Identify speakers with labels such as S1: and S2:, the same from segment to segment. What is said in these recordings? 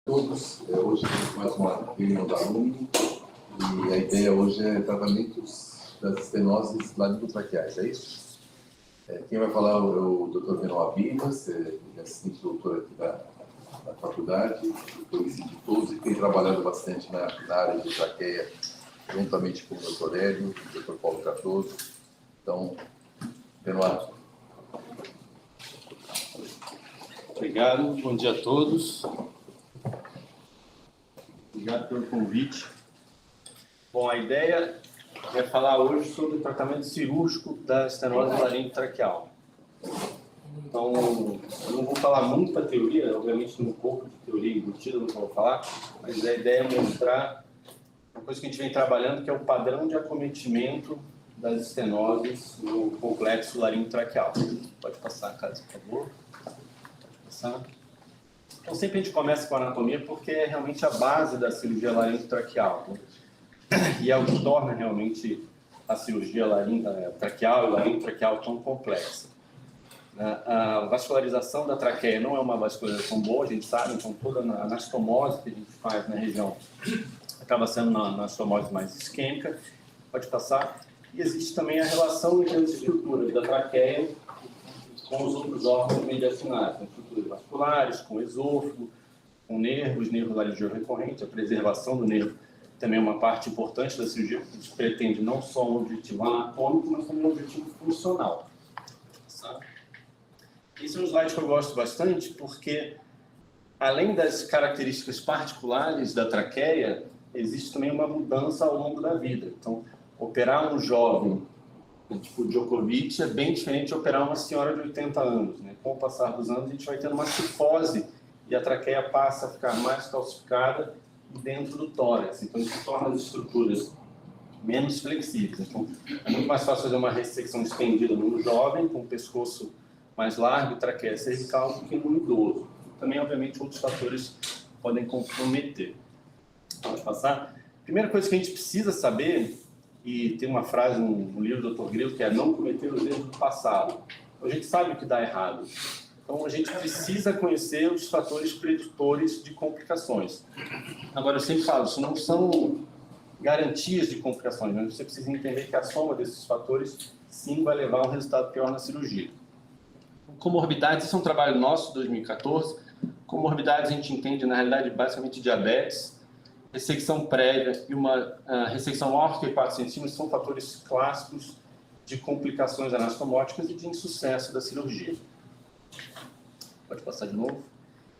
S1: Todos, hoje temos mais uma reunião da UNI e a ideia hoje é tratamentos das estenoses laringotraqueais, é isso? Quem vai falar é o Dr. Benoit Bibas, assistente doutor aqui da faculdade, conhecido de todos e tem trabalhado bastante na área de traqueia, juntamente com o Dr. Hélio, o Dr. Paulo Cardoso. Então, Benoit.
S2: Obrigado, bom dia a todos. Obrigado pelo convite. Bom, a ideia é falar hoje sobre o tratamento cirúrgico da estenose laringotraqueal. Então, eu não vou falar muito da teoria, obviamente tem um pouco de teoria embutida no que eu vou falar, mas a ideia é mostrar uma coisa que a gente vem trabalhando, que é o padrão de acometimento das estenoses no complexo laringotraqueal. Pode passar, Cássio, por favor. Pode passar. Então, sempre a gente começa com a anatomia porque é realmente a base da cirurgia laringotraqueal, né? E é o que torna realmente a cirurgia traqueal e laringotraqueal tão complexa. A vascularização da traqueia não é uma vascularização boa, a gente sabe, então toda a anastomose que a gente faz na região acaba sendo uma anastomose mais isquêmica. Pode passar. E existe também a relação entre as estruturas da traqueia com os outros órgãos mediastinais, com estruturas vasculares, com esôfago, com nervos laringeu recorrente. A preservação do nervo também é uma parte importante da cirurgia, porque a gente pretende não só um objetivo anatômico, mas também um objetivo funcional. Sabe? Esse é um slide que eu gosto bastante, porque além das características particulares da traqueia, existe também uma mudança ao longo da vida. Então, operar um jovem tipo Djokovic é bem diferente de operar uma senhora de 80 anos, né? Com o passar dos anos, a gente vai tendo uma cifose e a traqueia passa a ficar mais calcificada dentro do tórax. Então, isso torna as estruturas menos flexíveis. Então, é muito mais fácil fazer uma ressecção estendida no jovem, com o pescoço mais largo e traqueia cervical, do que no idoso. Também, obviamente, outros fatores podem comprometer. Pode passar? Primeira coisa que a gente precisa saber, e tem uma frase no livro do Dr. Grilo, que é não cometer os erros do passado. A gente sabe o que dá errado. Então, a gente precisa conhecer os fatores preditores de complicações. Agora, eu sempre falo, isso não são garantias de complicações, mas você precisa entender que a soma desses fatores, sim, vai levar a um resultado pior na cirurgia. Comorbidades, isso é um trabalho nosso, 2014. Comorbidades a gente entende, na realidade, basicamente diabetes, ressecção prévia e uma ressecção aórtica e 4 centímetros são fatores clássicos de complicações anastomóticas e de insucesso da cirurgia. Pode passar de novo.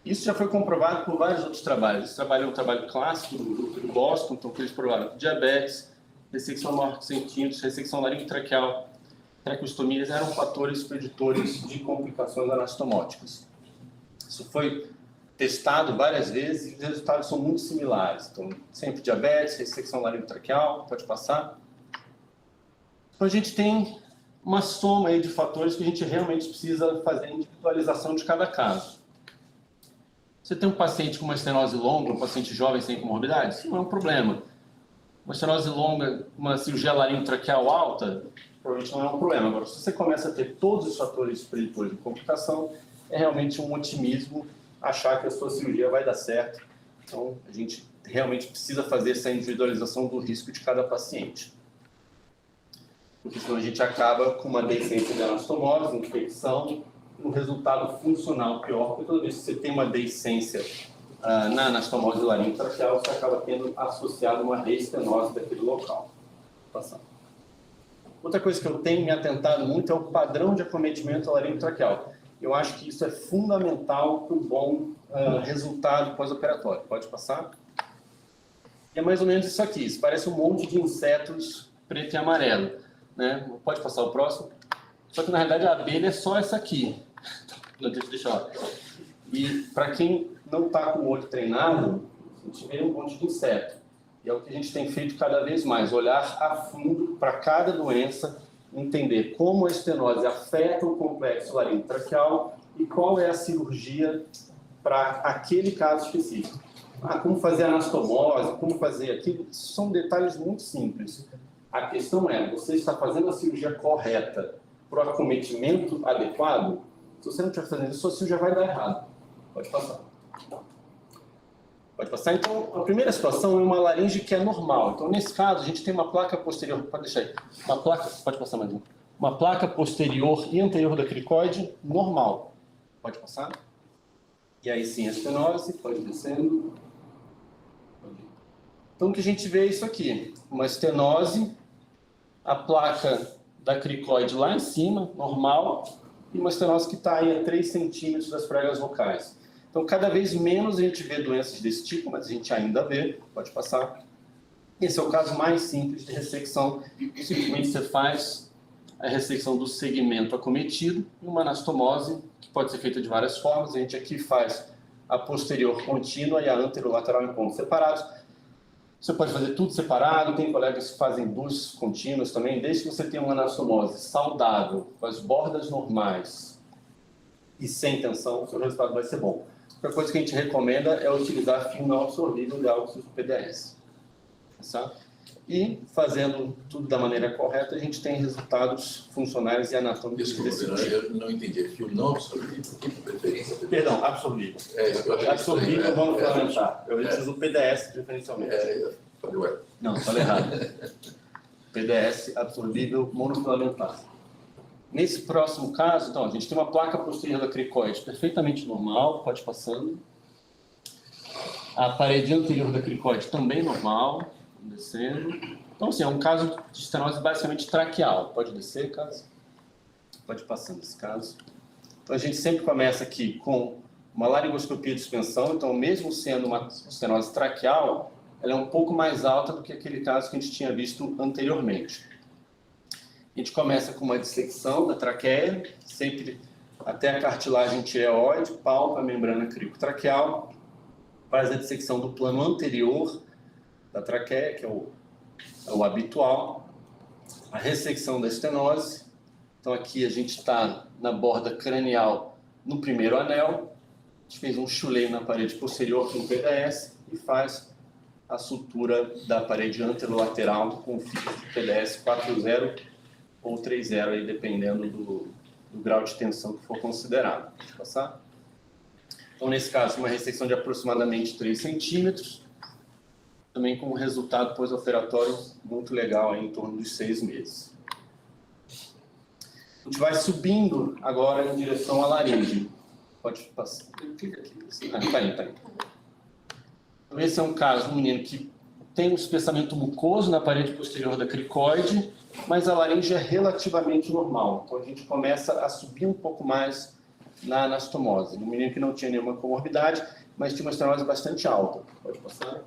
S2: Isso já foi comprovado por vários outros trabalhos. Esse trabalho é um trabalho clássico do grupo de Boston, então que eles provaram que diabetes, ressecção aórtica 4 centímetros, ressecção laringotraqueal, traqueostomias eram fatores preditores de complicações anastomóticas. Isso foi testado várias vezes e os resultados são muito similares. Então, sempre diabetes, ressecção laringotraqueal, pode passar. Então, a gente tem uma soma aí de fatores que a gente realmente precisa fazer a individualização de cada caso. Você tem um paciente com uma estenose longa, um paciente jovem sem comorbidade? Isso não é um problema. Uma estenose longa, uma cirurgia laringotraqueal alta, provavelmente não é um problema. Agora, se você começa a ter todos os fatores preditores de complicação, é realmente um otimismo achar que a sua cirurgia vai dar certo. Então, a gente realmente precisa fazer essa individualização do risco de cada paciente. Porque senão a gente acaba com uma deiscência de anastomose, infecção, um resultado funcional pior, porque toda vez que você tem uma deiscência na anastomose laringotraqueal, você acaba tendo associado uma reestenose daquele local. Passando. Outra coisa que eu tenho me atentado muito é o padrão de acometimento laringotraqueal. Eu acho que isso é fundamental para um bom resultado pós-operatório. Pode passar? E é mais ou menos isso aqui. Isso parece um monte de insetos preto e amarelo, né? Pode passar o próximo? Só que, na realidade, a abelha é só essa aqui. Deixa eu ver. E, para quem não está com o olho treinado, a gente vê um monte de inseto. E é o que a gente tem feito cada vez mais. Olhar a fundo para cada doença, entender como a estenose afeta o complexo laringotraqueal e qual é a cirurgia para aquele caso específico. Como fazer anastomose, como fazer aquilo, são detalhes muito simples. A questão é, você está fazendo a cirurgia correta para o acometimento adequado? Se você não estiver fazendo isso, a sua cirurgia vai dar errado. Pode passar. Pode passar? Então, a primeira situação é uma laringe que é normal. Então, nesse caso, a gente tem uma placa posterior, pode deixar aí, uma placa, pode passar mais um, uma placa posterior e anterior da cricoide normal. Pode passar? E aí sim, a estenose, pode ir descendo. Então, o que a gente vê é isso aqui, uma estenose, a placa da cricoide lá em cima, normal, e uma estenose que está aí a 3 centímetros das pregas vocais. Então, cada vez menos a gente vê doenças desse tipo, mas a gente ainda vê, pode passar. Esse é o caso mais simples de ressecção. Simplesmente você faz a ressecção do segmento acometido e uma anastomose, que pode ser feita de várias formas. A gente aqui faz a posterior contínua e a anterolateral em pontos separados. Você pode fazer tudo separado, tem colegas que fazem duas contínuas também, desde que você tenha uma anastomose saudável, com as bordas normais e sem tensão, o seu resultado vai ser bom. Outra coisa que a gente recomenda é utilizar fio não absorvível de óxido PDS. Tá? E fazendo tudo da maneira correta, a gente tem resultados funcionais e anatômicos.
S1: Desculpa, eu não entendi. Fio não absorvível, que preferência?
S2: Perdão, absorvível. Absorvível, vamos filamentar. Eu utilizo o PDS preferencialmente.
S1: Falei, ué.
S2: Não, falei errado. PDS, absorvível, monofilamentar. Nesse próximo caso, então, a gente tem uma placa posterior da cricoide perfeitamente normal, pode ir passando. A parede anterior da cricoide também normal, descendo. Então, assim, é um caso de estenose basicamente traqueal. Pode descer, caso. Pode ir passando esse caso. Então, a gente sempre começa aqui com uma laringoscopia de suspensão. Então, mesmo sendo uma estenose traqueal, ela é um pouco mais alta do que aquele caso que a gente tinha visto anteriormente. A gente começa com uma dissecção da traqueia, sempre até a cartilagem tireoide, palpa a membrana cricotraqueal, faz a dissecção do plano anterior da traqueia, que é o habitual, a ressecção da estenose. Então aqui a gente está na borda cranial no primeiro anel, a gente fez um chuleio na parede posterior com PDS e faz a sutura da parede anterolateral com fio de PDS 4.0 ou 3.0, aí, dependendo do grau de tensão que for considerado. Pode passar? Então, nesse caso, uma ressecção de aproximadamente 3 centímetros, também com um resultado pós-operatório muito legal, aí, em torno dos 6 meses. A gente vai subindo agora em direção à laringe. Pode passar. Clica aqui. Tá aí. Então, esse é um caso de um menino que tem um espessamento mucoso na parede posterior da cricoide, mas a laringe é relativamente normal. Então, a gente começa a subir um pouco mais na anastomose. Um menino que não tinha nenhuma comorbidade, mas tinha uma estenose bastante alta. Pode passar?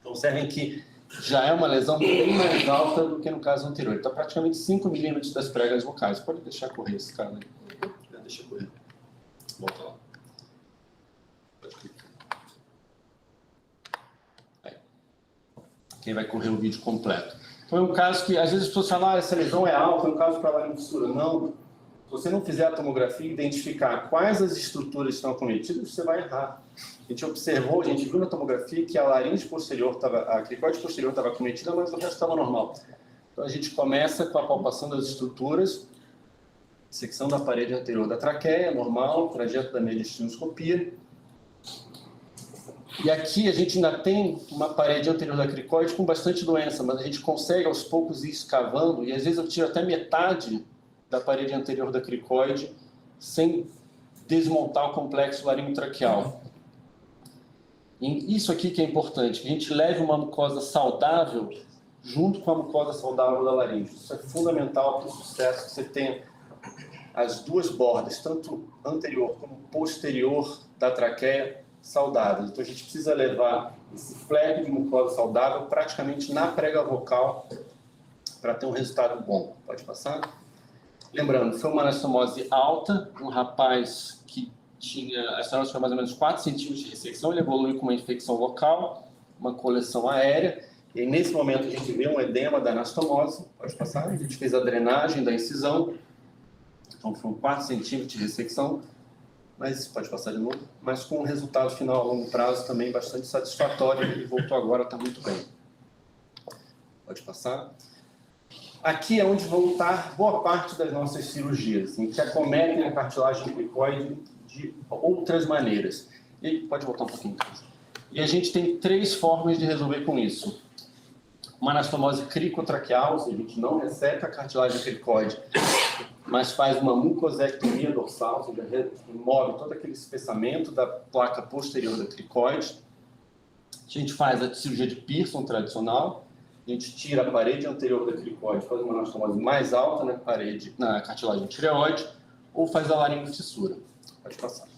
S2: Então, observem que já é uma lesão bem mais alta do que no caso anterior. Está praticamente 5 milímetros das pregas vocais. Pode deixar correr esse cara aí. Deixa correr. Volta lá. Pode clicar. Aí. Quem vai correr o vídeo completo. Então, é um caso que, às vezes, as pessoas falam, essa lesão é alta, é um caso para laringofissura. Não. Se você não fizer a tomografia e identificar quais as estruturas estão acometidas, você vai errar. A gente observou, a gente viu na tomografia que a laringe posterior estava, a cricoide posterior estava acometida, mas o resto estava normal. Então, a gente começa com a palpação das estruturas, secção da parede anterior da traqueia, normal, trajeto da mediastinoscopia. E aqui a gente ainda tem uma parede anterior da cricoide com bastante doença, mas a gente consegue aos poucos ir escavando, e às vezes eu tiro até metade da parede anterior da cricoide sem desmontar o complexo laringotraqueal. E isso aqui que é importante, que a gente leve uma mucosa saudável junto com a mucosa saudável da laringe. Isso é fundamental para o sucesso, que você tenha as duas bordas, tanto anterior como posterior da traqueia, saudáveis. Então a gente precisa levar esse flap de mucosa saudável praticamente na prega vocal para ter um resultado bom. Pode passar? Lembrando, foi uma anastomose alta, um rapaz que tinha, a estenose foi mais ou menos 4 centímetros de ressecção, ele evoluiu com uma infecção local, uma coleção aérea, e nesse momento a gente vê um edema da anastomose. Pode passar? A gente fez a drenagem da incisão, então foram 4 centímetros de ressecção, mas pode passar de novo, mas com um resultado final a longo prazo também bastante satisfatório, ele voltou agora, está muito bem. Pode passar. Aqui é onde vão estar boa parte das nossas cirurgias, em que acometem a cartilagem cricoide de outras maneiras. E pode voltar um pouquinho. E a gente tem 3 formas de resolver com isso. Uma anastomose cricotraqueal, ou seja, a gente não resseca a cartilagem cricóide, mas faz uma mucosectomia dorsal, ou seja, remove todo aquele espessamento da placa posterior da cricóide. A gente faz a cirurgia de Pearson tradicional, a gente tira a parede anterior da cricóide, faz uma anastomose mais alta na cartilagem tireoide, ou faz a laringofissura. Pode passar.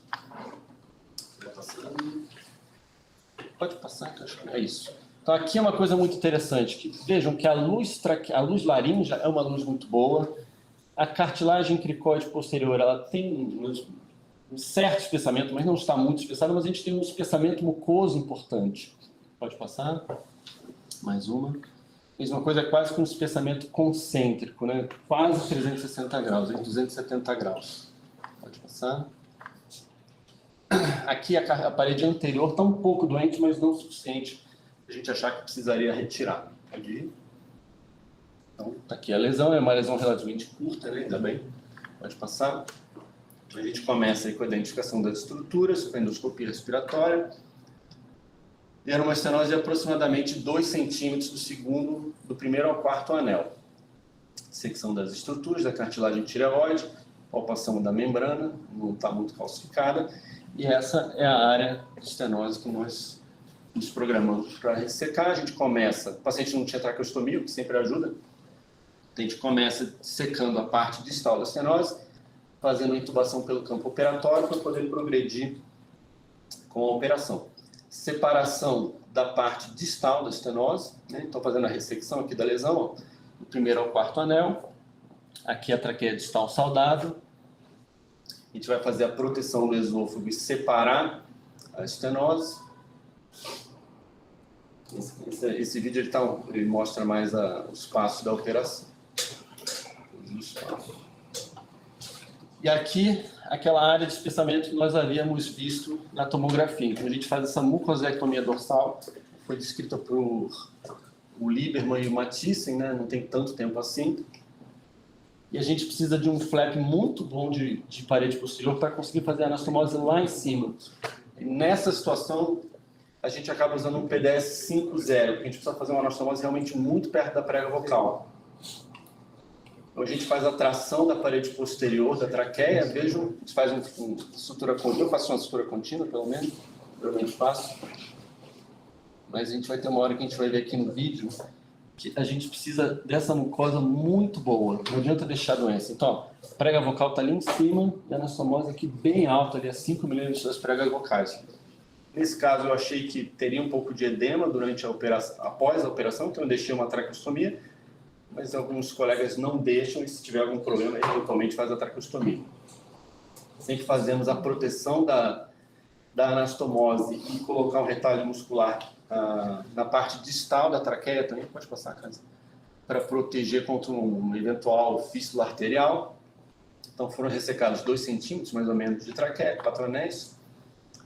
S2: Pode passar, que eu acho que é isso. Então aqui é uma coisa muito interessante, que vejam que a luz laríngea é uma luz muito boa, a cartilagem cricóide posterior ela tem um certo espessamento, mas não está muito espessado, mas a gente tem um espessamento mucoso importante. Pode passar? Mais uma. Mesma coisa, quase que um espessamento concêntrico, né? Quase 360 graus, 270 graus. Pode passar. Aqui a parede anterior está um pouco doente, mas não o suficiente para a gente achar que precisaria retirar. Pode ir. Então, está aqui a lesão, é uma lesão relativamente curta, né? Ainda bem. Pode passar. A gente começa aí com a identificação das estruturas, com a endoscopia respiratória. E era uma estenose de aproximadamente 2 centímetros do primeiro ao quarto anel. Secção das estruturas da cartilagem tireoide, palpação da membrana, não está muito calcificada. E essa é a área de estenose que nós nos programamos para ressecar. A gente começa, o paciente não tinha traqueostomia, o que sempre ajuda. A gente começa secando a parte distal da estenose, fazendo a intubação pelo campo operatório para poder progredir com a operação. Separação da parte distal da estenose, né? Então fazendo a ressecção aqui da lesão, ó, do primeiro ao quarto anel. Aqui a traqueia distal saudável. A gente vai fazer a proteção do esôfago e separar a estenose. Esse vídeo ele mostra mais os passos da operação. E aqui, aquela área de espessamento que nós havíamos visto na tomografia. Então, a gente faz essa mucosectomia dorsal, foi descrita por o Lieberman e o Mathiesen, né? Não tem tanto tempo assim. E a gente precisa de um flap muito bom de parede posterior para conseguir fazer a anastomose lá em cima. E nessa situação, a gente acaba usando um PDS 5.0, porque a gente precisa fazer uma anastomose realmente muito perto da prega vocal. Então a gente faz a tração da parede posterior da traqueia, vejam, a gente faz uma sutura contínua, eu faço uma sutura contínua, pelo menos, provavelmente faço. Mas a gente vai ter uma hora que a gente vai ver aqui no vídeo que a gente precisa dessa mucosa muito boa, não adianta deixar a doença. Então, ó, a prega vocal está ali em cima e a anastomose aqui bem alta, ali a 5 milímetros das pregas vocais. Nesse caso, eu achei que teria um pouco de edema durante a operação, após a operação, então eu deixei uma traqueostomia, mas alguns colegas não deixam e se tiver algum problema, eventualmente faz a traqueostomia. Sempre fazemos a proteção da anastomose e colocar um retalho muscular na parte distal da traqueia também, pode passar, Casa, para proteger contra um eventual fístula arterial. Então foram ressecados 2 centímetros mais ou menos de traqueia, 4 anéis,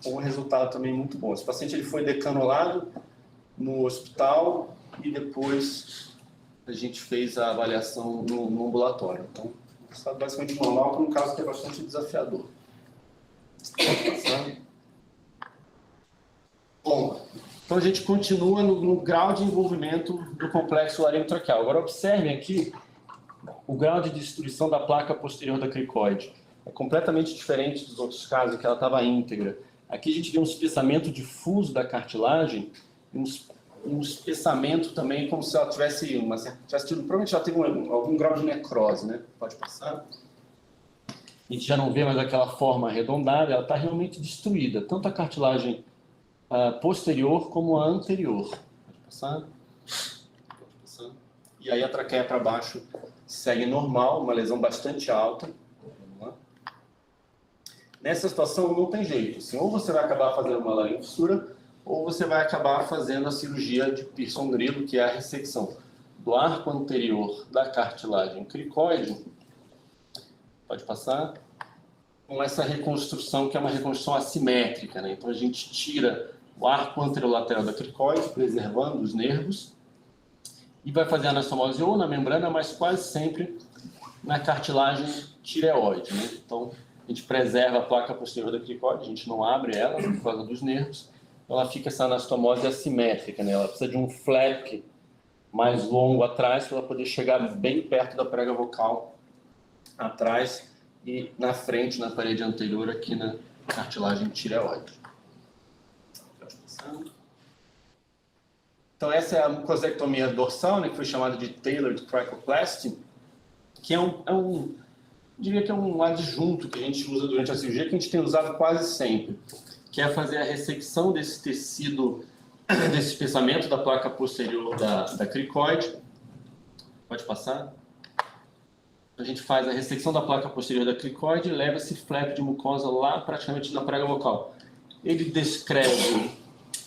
S2: com um resultado também muito bom. Esse paciente ele foi decanulado no hospital e depois a gente fez a avaliação no ambulatório. Então, um estado basicamente normal, para um caso que é bastante desafiador. Pode passar. Bom, então a gente continua no grau de envolvimento do complexo laringotraqueal. Agora observem aqui o grau de destruição da placa posterior da cricoide. É completamente diferente dos outros casos, em que ela estava íntegra. Aqui a gente vê um espessamento difuso da cartilagem e um espessamento também, como se ela tivesse tido, provavelmente já teve algum grau de necrose, né? Pode passar. A gente já não vê mais aquela forma arredondada, ela está realmente destruída, tanto a cartilagem posterior como a anterior. Pode passar. Pode passar. E aí a traqueia para baixo segue normal, uma lesão bastante alta. Vamos lá. Nessa situação não tem jeito, assim, ou você vai acabar fazendo uma laringofissura, ou você vai acabar fazendo a cirurgia de Pearson-Grillo, que é a ressecção do arco anterior da cartilagem cricoide. Pode passar. Com essa reconstrução, que é uma reconstrução assimétrica, né? Então a gente tira o arco anterolateral da cricoide, preservando os nervos, e vai fazer a anastomose ou na membrana, mas quase sempre na cartilagem tireoide, né? Então a gente preserva a placa posterior da cricoide, a gente não abre ela por causa dos nervos, ela fica essa anastomose assimétrica, né? Ela precisa de um flap mais longo atrás para ela poder chegar bem perto da prega vocal atrás e na frente, na parede anterior, aqui na cartilagem tireoide. Então essa é a mucosectomia dorsal, né, que foi chamada de Tailored Cricoplasty, que diria que é um adjunto que a gente usa durante a cirurgia, que a gente tem usado quase sempre, que é fazer a ressecção desse tecido, desse espessamento da placa posterior da cricoide. Pode passar. A gente faz a ressecção da placa posterior da cricoide e leva esse flap de mucosa lá praticamente na prega vocal. Ele descreve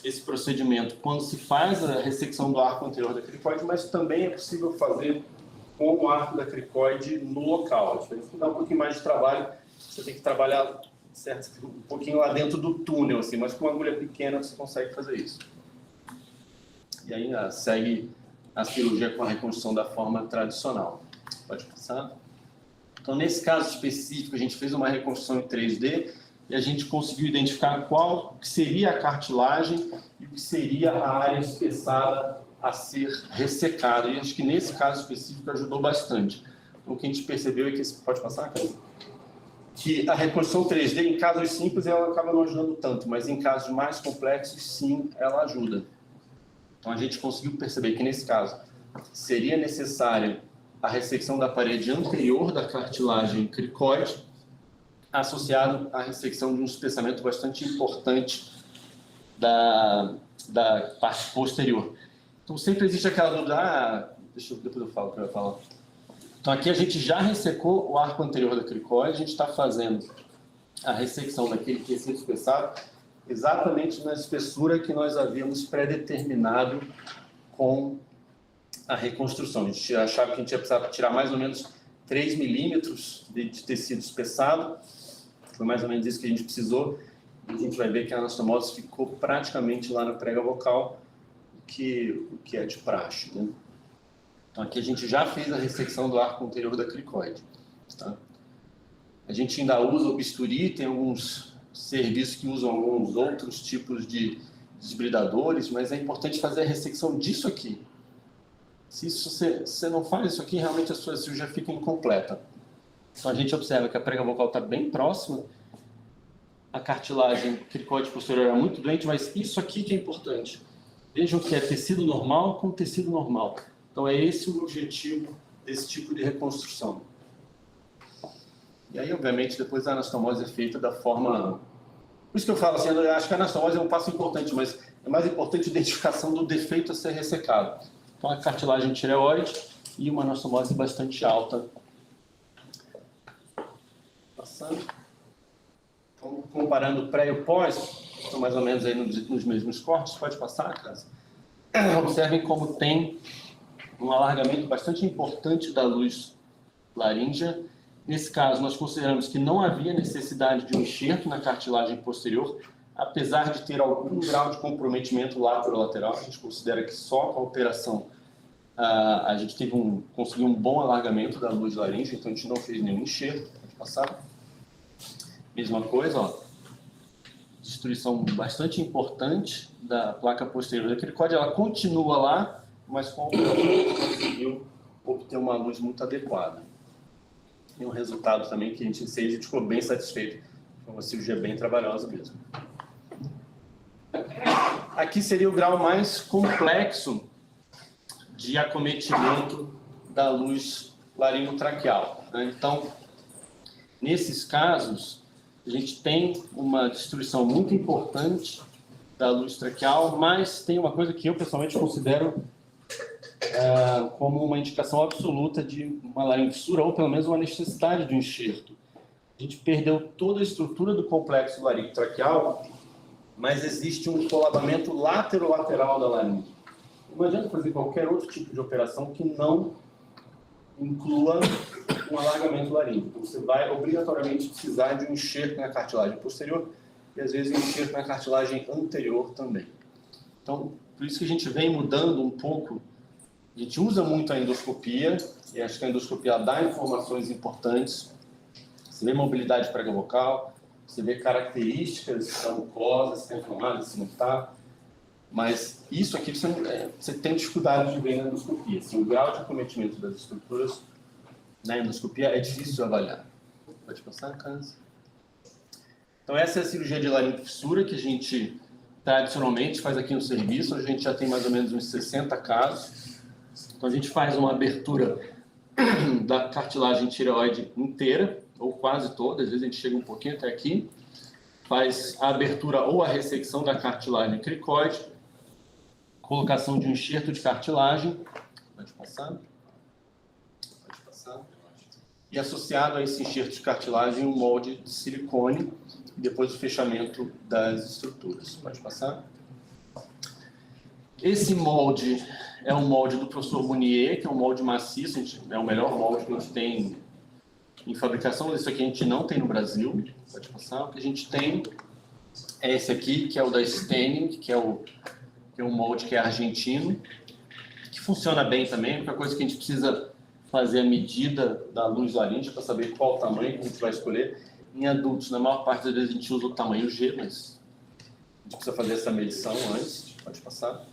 S2: esse procedimento quando se faz a ressecção do arco anterior da cricoide, mas também é possível fazer com o arco da cricoide no local. A diferença é que dá um pouquinho mais de trabalho, você tem que trabalhar um pouquinho lá dentro do túnel, assim, mas com uma agulha pequena você consegue fazer isso. E aí segue a cirurgia com a reconstrução da forma tradicional. Pode passar. Então, nesse caso específico, a gente fez uma reconstrução em 3D e a gente conseguiu identificar qual que seria a cartilagem e o que seria a área espessada a ser ressecada. E acho que nesse caso específico ajudou bastante. Então, o que a gente percebeu é que... Pode passar, cara? Que a reconstrução 3D, em casos simples, ela acaba não ajudando tanto, mas em casos mais complexos, sim, ela ajuda. Então, a gente conseguiu perceber que, nesse caso, seria necessária a ressecção da parede anterior da cartilagem cricoide, associado à ressecção de um espessamento bastante importante da parte posterior. Então, sempre existe aquela dúvida, depois eu falo o que eu ia falar. Então, aqui a gente já ressecou o arco anterior da cricoide, a gente está fazendo a ressecção daquele tecido espessado exatamente na espessura que nós havíamos pré-determinado com a reconstrução. A gente achava que a gente ia precisar tirar mais ou menos 3 milímetros de tecido espessado. Foi mais ou menos isso que a gente precisou. E a gente vai ver que a anastomose ficou praticamente lá na prega vocal, o que é de praxe, né? Então, aqui a gente já fez a ressecção do arco anterior da cricoide. Tá? A gente ainda usa o bisturi, tem alguns serviços que usam alguns outros tipos de desbridadores, mas é importante fazer a ressecção disso aqui. Se você não faz isso aqui, realmente a sua cirurgia fica incompleta. Então, a gente observa que a prega vocal está bem próxima, a cartilagem cricoide posterior é muito doente, mas isso aqui que é importante. Vejam que é tecido normal com tecido normal. Então, é esse o objetivo desse tipo de reconstrução. E aí, obviamente, depois a anastomose é feita da forma... Por isso que eu falo assim, eu acho que a anastomose é um passo importante, mas é mais importante a identificação do defeito a ser ressecado. Então, a cartilagem tireoide e uma anastomose bastante alta. Passando. Então, comparando o pré e o pós, estão mais ou menos aí nos mesmos cortes. Pode passar, Casa? Observem como tem um alargamento bastante importante da luz laríngea. Nesse caso, nós consideramos que não havia necessidade de um enxerto na cartilagem posterior, apesar de ter algum grau de comprometimento lateral. A gente considera que só com a operação a gente conseguiu um bom alargamento da luz laríngea, então a gente não fez nenhum enxerto. Pode passar. Mesma coisa, ó. Destruição bastante importante da placa posterior da cricoide. Ela continua lá, mas com a operação a gente conseguiu obter uma luz muito adequada. E um resultado também que a gente ficou bem satisfeito. Foi uma cirurgia bem trabalhosa mesmo. Aqui seria o grau mais complexo de acometimento da luz laringotraqueal, né? Então, nesses casos, a gente tem uma destruição muito importante da luz traqueal, mas tem uma coisa que eu pessoalmente considero como uma indicação absoluta de uma laringofissura, ou pelo menos uma necessidade de um enxerto. A gente perdeu toda a estrutura do complexo laringotraqueal, mas existe um colabamento lateral da laringe. Não adianta fazer qualquer outro tipo de operação que não inclua um alargamento laríngeo. Então, você vai obrigatoriamente precisar de um enxerto na cartilagem posterior e, às vezes, um enxerto na cartilagem anterior também. Então, por isso que a gente vem mudando um pouco. A gente usa muito a endoscopia, e acho que a endoscopia dá informações importantes. Você vê mobilidade prega-vocal, Você vê características da mucosa, se está inflamada, se não está. Mas isso aqui você tem dificuldade de ver na endoscopia. Assim, o grau de acometimento das estruturas na endoscopia é difícil de avaliar. Pode passar, Câncer. Então, essa é a cirurgia de laringofissura que a gente tradicionalmente faz aqui no serviço. A gente já tem mais ou menos uns 60 casos. Então, a gente faz uma abertura da cartilagem tireoide inteira, ou quase toda. Às vezes a gente chega um pouquinho até aqui. Faz a abertura ou a ressecção da cartilagem cricoide, colocação de um enxerto de cartilagem. Pode passar. Pode passar. E associado a esse enxerto de cartilagem, um molde de silicone, e depois o fechamento das estruturas. Pode passar. Esse molde é um molde do professor Munier, que é um molde maciço, é o melhor molde que a gente tem em fabricação. Isso aqui a gente não tem no Brasil. Pode passar. O que a gente tem é esse aqui, que é o da Stenning, que é um molde que é argentino, que funciona bem também, porque é coisa que a gente precisa fazer a medida da luz laríngea para saber qual o tamanho que a gente vai escolher. Em adultos, na maior parte das vezes a gente usa o tamanho G, mas a gente precisa fazer essa medição antes. Pode passar.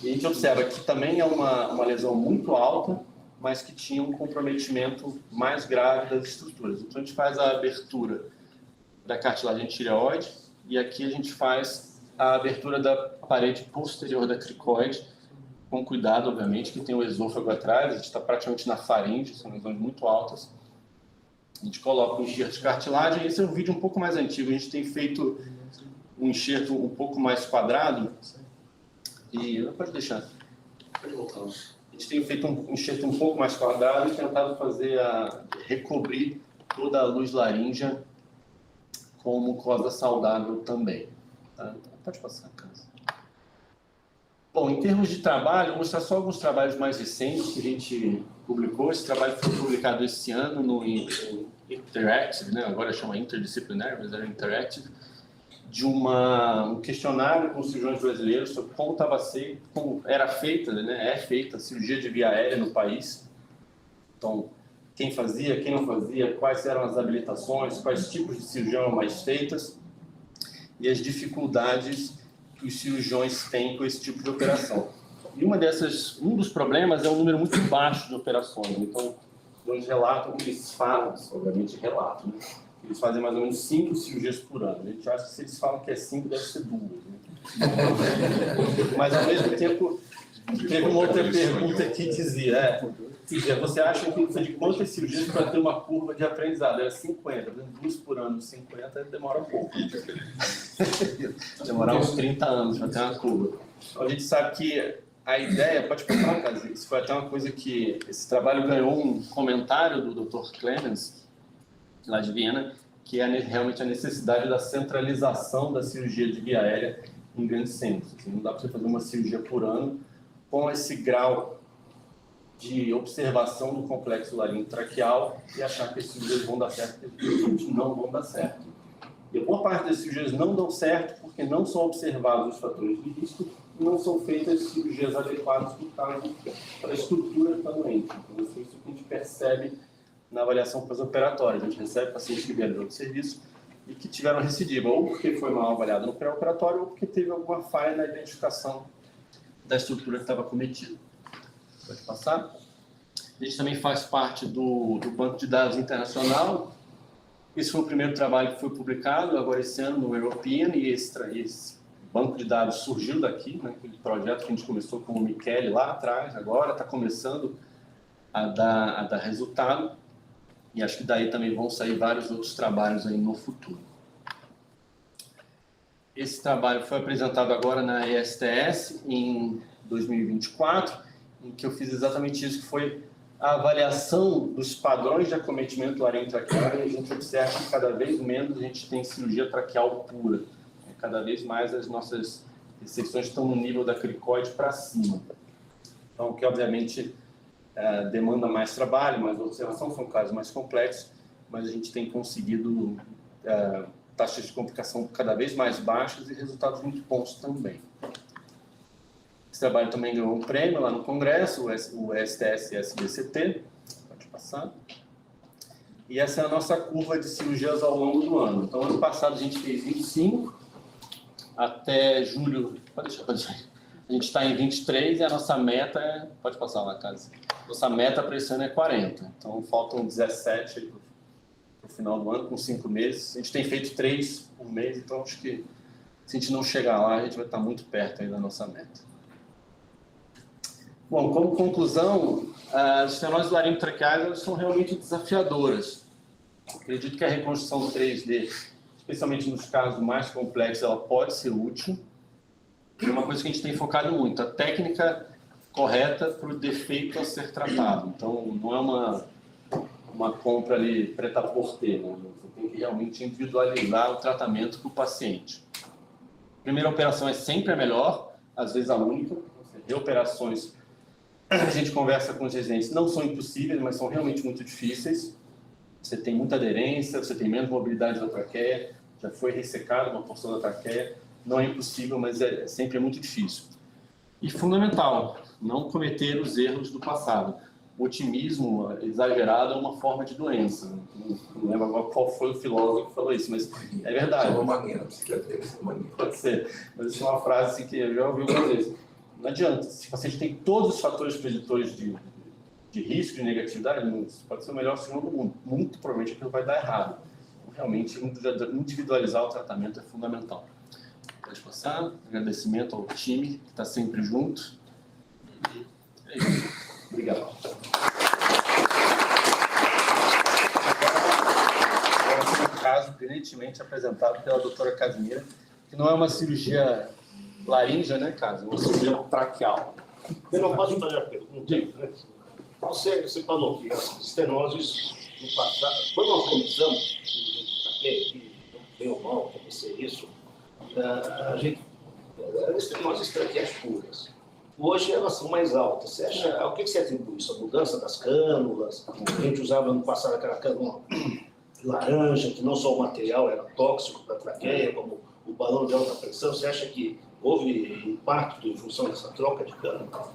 S2: E a gente observa que também é uma lesão muito alta, mas que tinha um comprometimento mais grave das estruturas. Então a gente faz a abertura da cartilagem tireoide e aqui a gente faz a abertura da parede posterior da cricoide, com cuidado, obviamente, que tem o esôfago atrás, a gente está praticamente na faringe, são lesões muito altas. A gente coloca um enxerto de cartilagem. Esse é um vídeo um pouco mais antigo, a gente tem feito um enxerto um pouco mais quadrado. E pode deixar. Pode voltar. A gente tem feito um enxerto um pouco mais quadrado e tentado recobrir toda a luz laríngea com mucosa saudável também. Tá? Pode passar, Câncer. Bom, em termos de trabalho, vou mostrar só alguns trabalhos mais recentes que a gente publicou. Esse trabalho foi publicado esse ano no Interactive, né? Agora chama Interdisciplinar, mas era Interactive, de um questionário com os cirurgiões brasileiros sobre como era feita, né? É feita a cirurgia de via aérea no país. Então, quem fazia, quem não fazia, quais eram as habilitações, quais tipos de cirurgião eram mais feitas e as dificuldades que os cirurgiões têm com esse tipo de operação. E um dos problemas é um número muito baixo de operações. Então, eles relatam que eles falam, obviamente relatam, né? Eles fazem mais ou menos 5 cirurgias por ano. A gente acha que se eles falam que é 5, deve ser 2. Né? Mas, ao mesmo tempo, teve uma outra pergunta que dizia, você acha que precisa de quantas cirurgias para ter uma curva de aprendizado? Era 50, 2 por ano, 50 demora pouco. Demorar uns 30 anos para ter uma curva. Então, a gente sabe que a ideia, pode falar, Caso, isso foi até uma coisa que esse trabalho ganhou um comentário do Dr. Clemens, lá de Viena, que é realmente a necessidade da centralização da cirurgia de via aérea em grandes centros. Assim, não dá para você fazer uma cirurgia por ano com esse grau de observação do complexo laringotraqueal e achar que as cirurgias vão dar certo, porque não vão dar certo. E boa parte das cirurgias não dão certo porque não são observados os fatores de risco e não são feitas cirurgias adequadas para a estrutura que está doente. Então, assim, isso que a gente percebe na avaliação pós-operatória. A gente recebe pacientes que vieram do serviço e que tiveram recidiva, ou porque foi mal avaliado no pré-operatório, ou porque teve alguma falha na identificação da estrutura que estava cometida. Pode passar. A gente também faz parte do Banco de Dados Internacional. Esse foi o primeiro trabalho que foi publicado agora esse ano no European, e esse banco de dados surgiu daqui, né, aquele projeto que a gente começou com o Michele lá atrás, agora está começando a dar resultado. E acho que daí também vão sair vários outros trabalhos aí no futuro. Esse trabalho foi apresentado agora na ESTS em 2024, em que eu fiz exatamente isso, que foi a avaliação dos padrões de acometimento laringotraqueal, e a gente observa que cada vez menos a gente tem cirurgia traqueal pura. Cada vez mais as nossas ressecções estão no nível da cricoide para cima. Então, que obviamente demanda mais trabalho, mais observação, são casos mais complexos, mas a gente tem conseguido taxas de complicação cada vez mais baixas e resultados muito bons também. Esse trabalho também ganhou um prêmio lá no Congresso, o STS-SBCT. Pode passar. E essa é a nossa curva de cirurgias ao longo do ano. Então, ano passado a gente fez 25, até julho... Pode deixar. A gente está em 23 e a nossa meta é... Pode passar lá, casa. Nossa meta para esse ano é 40. Então, faltam 17 para o final do ano, com 5 meses. A gente tem feito 3 por mês, então acho que se a gente não chegar lá, a gente vai estar muito perto aí da nossa meta. Bom, como conclusão, as estenoses laringotraqueais são realmente desafiadoras. Acredito que a reconstrução 3D, especialmente nos casos mais complexos, ela pode ser útil. É uma coisa que a gente tem focado muito, a técnica correta para o defeito a ser tratado. Então, não é uma compra ali preta-porter, né? Você tem que realmente individualizar o tratamento para o paciente. A primeira operação é sempre a melhor, às vezes a única. Reoperações, a gente conversa com os residentes, não são impossíveis, mas são realmente muito difíceis. Você tem muita aderência, você tem menos mobilidade da traqueia, já foi ressecada uma porção da traqueia. Não é impossível, mas é sempre muito difícil. E fundamental, não cometer os erros do passado. O otimismo exagerado é uma forma de doença. Não lembro agora qual foi o filósofo que falou isso, mas é verdade.
S1: É uma mania, psiquiatria é uma mania.
S2: Pode ser, mas isso é uma frase assim, que eu já ouvi algumas vezes. Não adianta, se o paciente tem todos os fatores preditores de risco, de negatividade, pode ser o melhor cirurgião do mundo. Muito provavelmente aquilo vai dar errado. Então, realmente, individualizar o tratamento é fundamental. Pode passar. Agradecimento ao time que está sempre junto. É isso. Obrigado. Agora tem um caso brilhantemente apresentado pela doutora Casimira, que não é uma cirurgia laríngea, né, Caso? É uma cirurgia traqueal.
S3: Eu não posso fazer a pergunta. Né? Você falou que as estenoses no passado, quando nós começamos, que bem ou mal, deve ser isso, a gente, as estenoses traqueais puras. Hoje elas são mais altas. Você acha, ao que você atribui isso? A mudança das cânulas? A gente usava no passado aquela cânula laranja, que não só o material era tóxico para a traqueia, como o balão de alta pressão. Você acha que houve impacto em função dessa troca de cânula?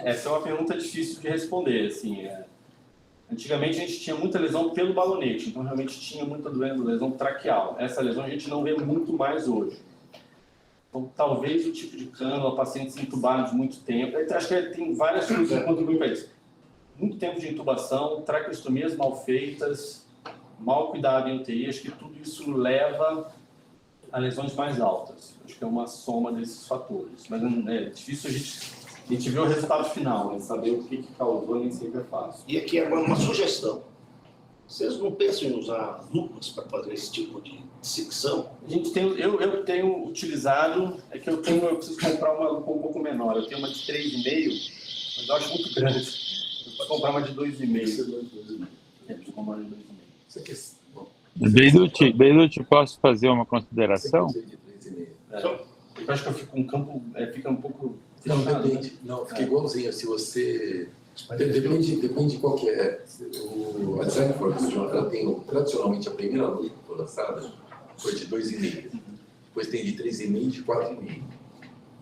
S2: Essa é uma pergunta difícil de responder. Assim, antigamente a gente tinha muita lesão pelo balonete, então realmente tinha muita lesão traqueal. Essa lesão a gente não vê muito mais hoje. Então, talvez o tipo de cânula, pacientes intubados muito tempo. Eu acho que tem várias coisas que contribuem para isso. Muito tempo de intubação, traqueostomias mal feitas, mal cuidado em UTI, acho que tudo isso leva a lesões mais altas. Acho que é uma soma desses fatores. Mas é difícil a gente ver o resultado final, né? Saber o que causou nem sempre é fácil.
S3: E aqui agora uma sugestão. Vocês não pensam em usar lúpulas para fazer esse tipo de dissecção?
S2: A gente tem, eu tenho utilizado, é que eu preciso comprar uma um pouco menor. Eu tenho uma de 3,5, mas eu acho muito grande. Eu vou comprar uma de 2,5. Preciso comprar uma de 2,5.
S4: Beirute, posso fazer uma consideração?
S2: Eu acho que eu fico um campo, fica um pouco...
S1: Não, depende. Não, fica igualzinho. Se você... Depende qual que é. A Design for Fusion, ela tem tradicionalmente a primeira lúpula lançada foi de 2,5. Depois tem de 3,5 e de 4,5.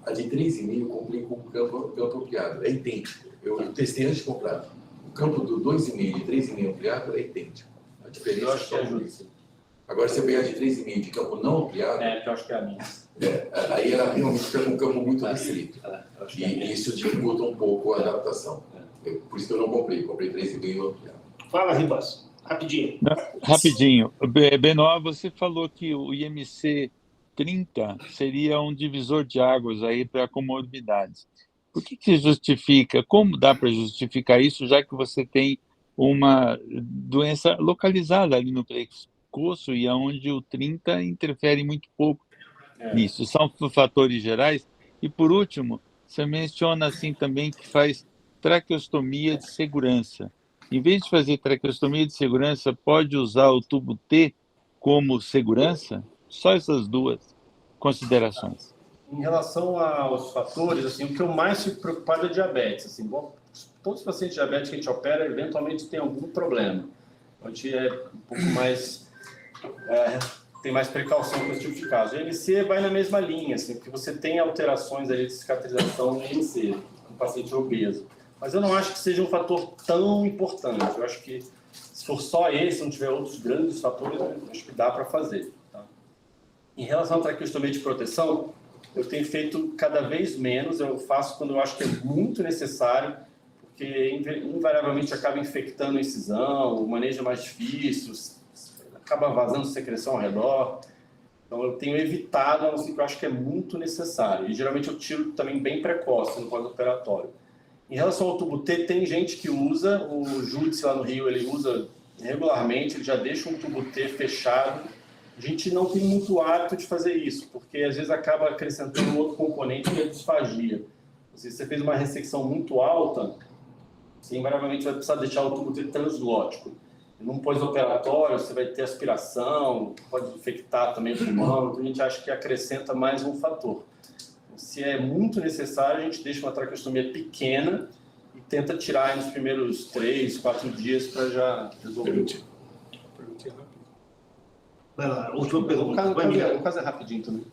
S1: A de 3,5 eu comprei com um campo ampliado. É idêntico. Eu testei antes de comprar. O campo do 2,5 e de 3,5 ampliado é idêntico. A diferença
S2: eu acho que ajuda.
S1: Agora, se você pegar de 3,5 de campo não ampliado...
S2: que eu acho que é a minha.
S1: Aí ela realmente fica com um campo muito restrito. E isso dificulta um pouco a adaptação. Por isso que eu não comprei 3,5 ampliado.
S3: Fala, Ribas, rapidinho.
S4: Rapidinho. Benoit, você falou que o IMC 30 seria um divisor de águas aí para comorbidades. Por que justifica? Como dá para justificar isso, já que você tem uma doença localizada ali no pescoço e onde o 30 interfere muito pouco nisso? São fatores gerais. E, por último, você menciona assim também que faz traqueostomia de segurança. Em vez de fazer traqueostomia de segurança, pode usar o tubo T como segurança? Só essas duas considerações.
S2: Em relação aos fatores, assim, o que eu mais fico preocupado é diabetes. Assim, todos os pacientes diabéticos que a gente opera, eventualmente tem algum problema. A gente é um pouco mais... tem mais precaução com esse tipo de caso. O IMC vai na mesma linha, assim, porque você tem alterações aí de cicatrização no IMC, no paciente obeso. Mas eu não acho que seja um fator tão importante. Eu acho que Se for só esse, não tiver outros grandes fatores, acho que dá para fazer. Tá? Em relação à traqueostomia de proteção, eu tenho feito cada vez menos, eu faço quando eu acho que é muito necessário, porque invariavelmente acaba infectando a incisão, o manejo é mais difícil, acaba vazando secreção ao redor. Então eu tenho evitado, a não ser que eu acho que é muito necessário. E geralmente eu tiro também bem precoce no pós-operatório. Em relação ao tubo T, tem gente que usa, o Júdice lá no Rio, ele usa regularmente, ele já deixa um tubo T fechado. A gente não tem muito hábito de fazer isso, porque às vezes acaba acrescentando um outro componente que é a disfagia. Se você fez uma ressecção muito alta, você invariavelmente vai precisar deixar o tubo T transglótico. Num pós-operatório, você vai ter aspiração, pode infectar também o pulmão, então a gente acha que acrescenta mais um fator. Se é muito necessário, a gente deixa uma traqueostomia pequena e tenta tirar nos primeiros 3, 4 dias para já resolver.
S3: Perguntinha rápida. Vai lá, última pergunta.
S2: O caso é rapidinho também.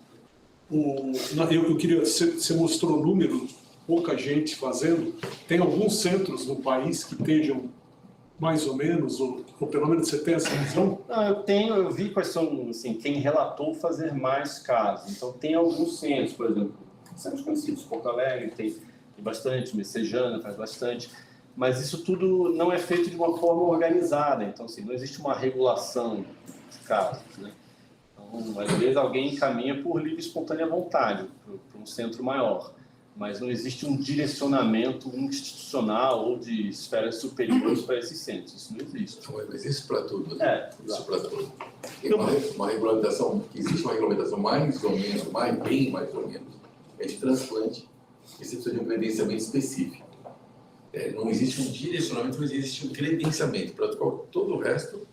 S3: Eu queria, você mostrou o número, pouca gente fazendo. Tem alguns centros no país que estejam mais ou menos, ou pelo menos você tem essa visão?
S2: Não, eu vi quais são, assim, quem relatou fazer mais casos. Então, tem alguns centros, por exemplo, centros conhecidos, Porto Alegre, tem bastante, Messejana faz bastante, mas isso tudo não é feito de uma forma organizada. Então, assim, não existe uma regulação de casos, né? Então, às vezes alguém encaminha por livre e espontânea vontade para um centro maior, mas não existe um direcionamento institucional ou de esferas superiores para esses centros. Isso não existe.
S1: Mas isso para tudo, né? Isso para tudo. Tem existe uma regulamentação mais ou menos, bem mais ou menos, é de transplante, e você precisa de um credenciamento específico. Não existe um direcionamento, mas existe um credenciamento. Para todo o resto,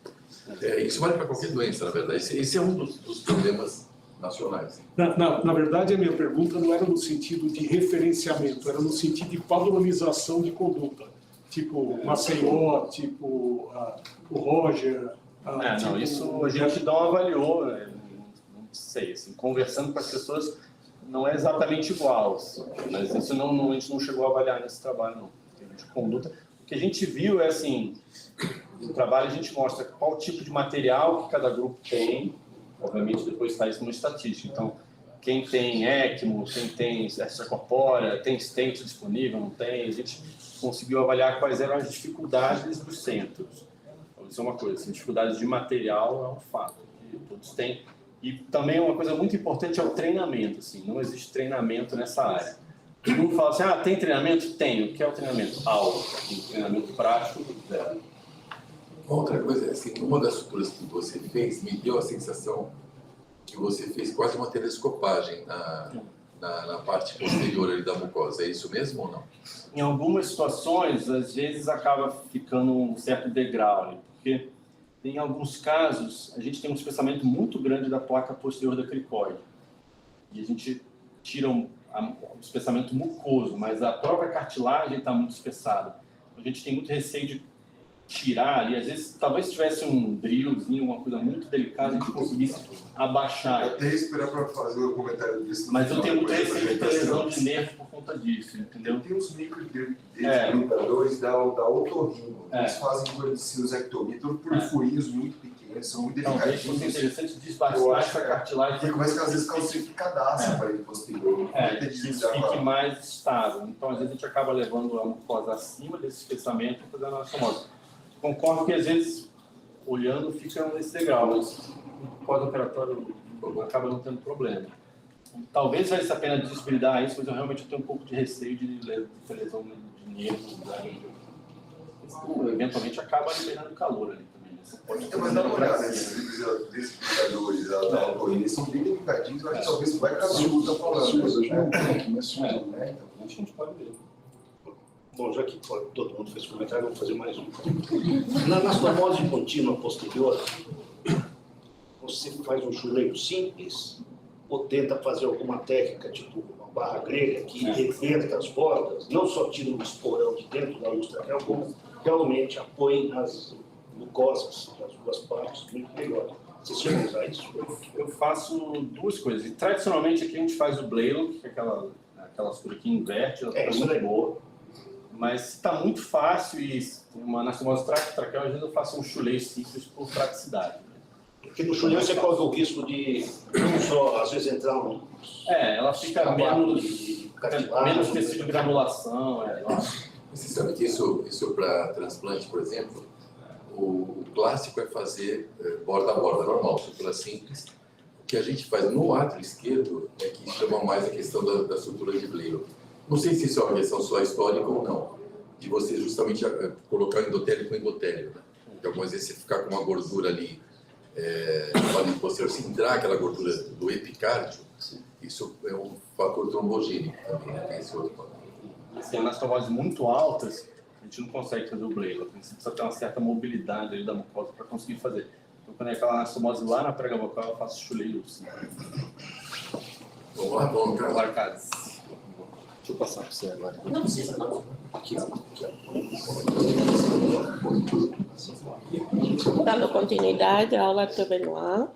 S1: isso vale para qualquer doença, na verdade. Esse é um dos problemas nacionais.
S3: Na verdade, a minha pergunta não era no sentido de referenciamento, era no sentido de padronização de conduta. Tipo Maceió, tipo o Roger...
S2: não, isso a gente não avaliou, né? Não sei, assim, conversando com as pessoas não é exatamente igual, assim, mas isso a gente não chegou a avaliar nesse trabalho, não. De conduta. O que a gente viu é assim, no trabalho a gente mostra qual tipo de material que cada grupo tem. Obviamente, depois está isso numa estatística. Então, quem tem ECMO, quem tem extracorpórea, tem stent disponível, não tem. A gente conseguiu avaliar quais eram as dificuldades dos centros. Então, isso é uma coisa. Assim, dificuldades de material é um fato que todos têm. E também uma coisa muito importante é o treinamento. Assim, não existe treinamento nessa área. Todo mundo fala assim, tem treinamento? Tem. O que é o treinamento? Aula. Tem treinamento prático, zero.
S1: Outra coisa, assim, uma das suturas que você fez me deu a sensação que você fez quase uma telescopagem na parte posterior ali da mucosa. É isso mesmo ou não?
S2: Em algumas situações, às vezes acaba ficando um certo degrau ali, porque em alguns casos a gente tem um espessamento muito grande da placa posterior da cricoide. E a gente tira o espessamento mucoso, mas a própria cartilagem está muito espessada. A gente tem muito receio de tirar ali, às vezes talvez tivesse um drillzinho, uma coisa muito delicada, a gente conseguisse abaixar.
S5: Eu até esperar para fazer o comentário disso.
S2: Mas eu tenho muito receio de ter lesão de nervo por conta disso, entendeu?
S5: Tem uns microdesbridadores da otorrino. Eles fazem colecistectomia, tudo por furinhos muito pequenos, são muito
S2: delicados. Talvez fosse interessante desbastar essa cartilagem.
S5: Porque começa que às vezes calcificadaça para ele posterior.
S2: Que isso fique mais estável. Então, às vezes a gente acaba levando a mucosa acima desse espessamento e fazendo a famosa. Concordo que às vezes, olhando, fica nesse degrau, mas no pós-operatório acaba não tendo problema. Talvez valha a pena desbridar isso, mas eu realmente tenho um pouco de receio de lesão de nervos. Eventualmente acaba liberando calor ali também.
S5: Mas dá uma olhada, esses desbridadores da otorrino, eles são bem delicadinhos, eu acho que talvez vai caber o uso da falando.
S2: A gente pode ver.
S3: Bom, já que todo mundo fez comentário, vamos fazer mais um. Na anastomose contínua posterior, você faz um chuleio simples ou tenta fazer alguma técnica, tipo uma barra grega, que reverta as bordas, não só tira o esporão de dentro da luz traqueal, como realmente apoie nas mucosas, nas duas partes, muito melhor. Você chega a usar isso?
S2: Eu faço duas coisas. E, tradicionalmente, aqui a gente faz o Blaylock, que é aquela sutura que inverte, ela fica muito boa. Mas se está muito fácil e uma anastomose traqueal, às vezes eu faço um chuleio simples por praticidade.
S3: Porque no chuleio você corre o risco de não só, às vezes, entrar um...
S2: Ela fica menos tecido de granulação.
S1: Você sabe que isso para transplante, por exemplo, o clássico é fazer borda a borda, normal, sutura simples. O que a gente faz no átrio esquerdo é que chama mais a questão da sutura de Blero. Não sei se isso é uma questão só histórica ou não, de você justamente colocar endotélio com endotélio, né? Então, algumas vezes você ficar com uma gordura ali, no posterior, se entrar aquela gordura do epicárdio, isso é um fator trombogênico também, né? Tem esse outro fator.
S2: Se tem anastomoses muito altas, a gente não consegue fazer o Blero. A gente precisa ter uma certa mobilidade ali da mucosa para conseguir fazer. Então, quando é aquela anastomose lá na prega vocal, eu faço chuleio. Assim.
S1: Vamos lá, vamos, cara.
S2: Agora, cara. Deixa eu passar para você agora.
S3: Não precisa, não.
S2: Aqui, ó.
S6: Dando continuidade à aula de Benoit.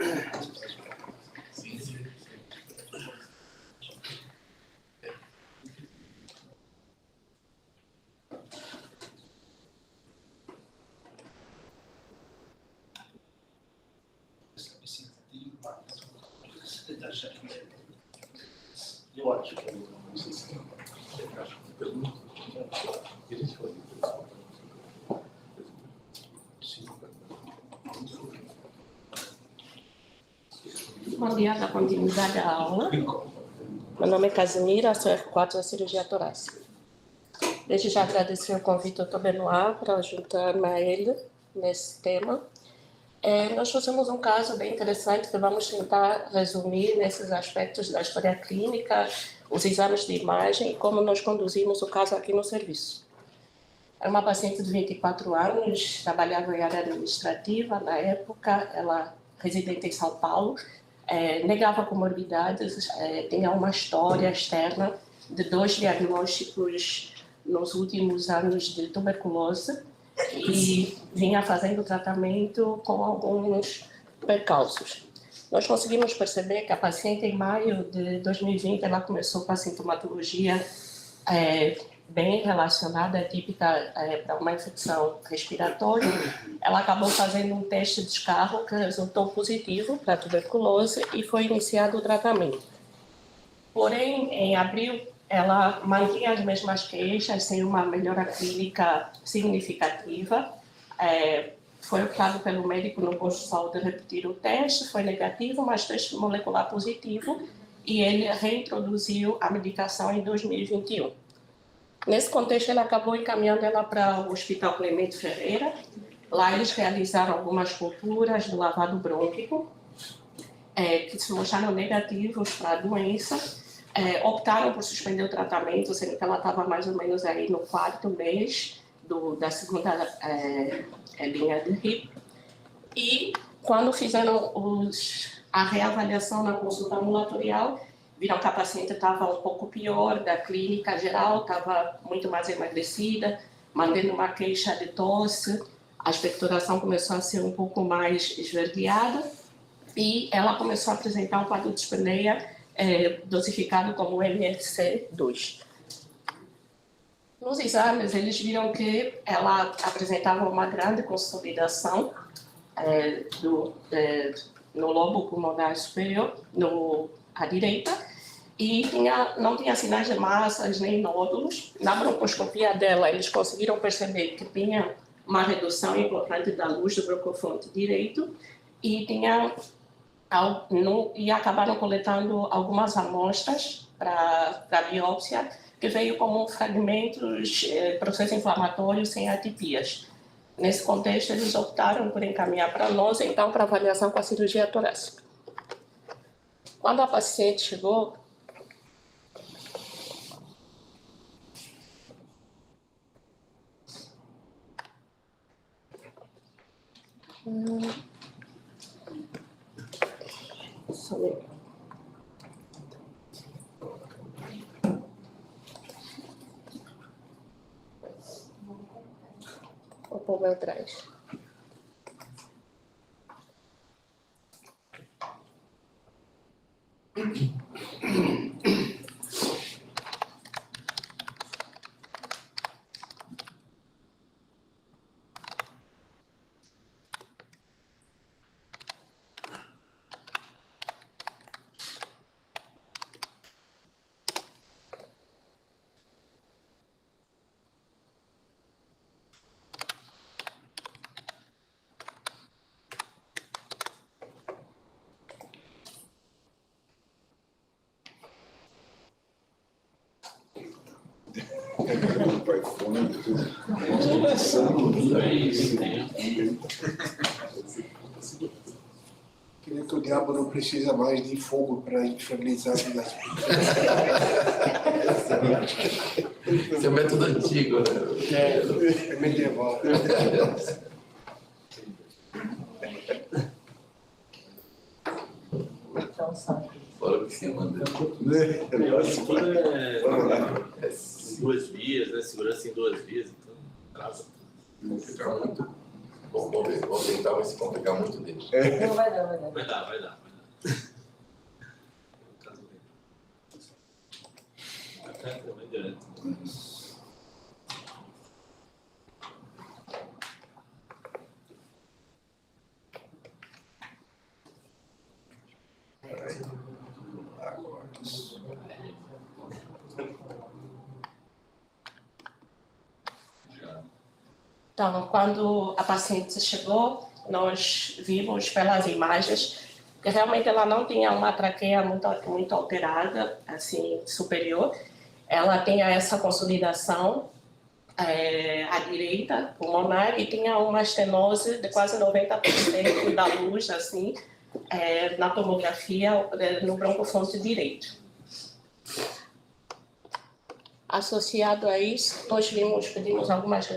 S3: Eu acho que não sei se
S6: Bom dia, da continuidade à aula. Meu nome é Casimira, sou R4 da cirurgia torácica. Desde já agradecer o convite ao Dr. Benoit para juntar-me a ele nesse tema. Nós fazemos um caso bem interessante que vamos tentar resumir nesses aspectos da história clínica, os exames de imagem e como nós conduzimos o caso aqui no serviço. Era uma paciente de 24 anos, trabalhava em área administrativa na época, ela residente em São Paulo, negava comorbidades, tinha uma história externa de 2 diagnósticos nos últimos anos de tuberculose e vinha fazendo tratamento com alguns percalços. Nós conseguimos perceber que a paciente, em maio de 2020, ela começou com a sintomatologia bem relacionada, típica para uma infecção respiratória. Ela acabou fazendo um teste de descarro que resultou positivo para tuberculose e foi iniciado o tratamento. Porém, em abril, ela mantinha as mesmas queixas, sem uma melhora clínica significativa. Foi optado pelo médico no posto de saúde repetir o teste, foi negativo, mas teste molecular positivo, e ele reintroduziu a medicação em 2021. Nesse contexto, ele acabou encaminhando ela para o Hospital Clemente Ferreira. Lá eles realizaram algumas culturas do lavado brônquico, que se mostraram negativos para a doença. Optaram por suspender o tratamento, sendo que ela estava mais ou menos aí no 4º mês da segunda linha de RIP. E quando fizeram a reavaliação na consulta ambulatorial, viram que a paciente estava um pouco pior da clínica geral, estava muito mais emagrecida, mantendo uma queixa de tosse, a expectoração começou a ser um pouco mais esverdeada e ela começou a apresentar um quadro de dispneia dosificado como MSC2. Nos exames, eles viram que ela apresentava uma grande consolidação no lobo pulmonar superior, à direita, e não tinha sinais de massas nem nódulos. Na broncoscopia dela, eles conseguiram perceber que tinha uma redução importante da luz do broncofonte direito e acabaram coletando algumas amostras para biópsia, que veio como fragmentos, processo inflamatório sem atipias. Nesse contexto, eles optaram por encaminhar para nós, então, para avaliação com a cirurgia torácica. Quando a paciente chegou, vou pôr meu atrás.
S5: Vai fundo, tudo.
S7: Queria que o diabo não precisa mais de fogo para infernizar a vida.
S1: Esse é o método antigo, né?
S7: É medieval.
S1: Fora o que você manda.
S8: Eu acho que tudo é duas vias, né? Segurança em duas vias, então atrasa.
S1: Complicar muito. Vamos ver, vamos tentar, vai se complicar muito dele.
S6: Não vai dar, vai dar.
S8: Vai dar, vai dar. Vai direto.
S6: Então, quando a paciente chegou, nós vimos pelas imagens que realmente ela não tinha uma traqueia muito alterada, assim, superior. Ela tinha essa consolidação à direita, pulmonar, e tinha uma estenose de quase 90% da luz, assim, na tomografia, no broncofonte direito. Associado a isso, nós pedimos algumas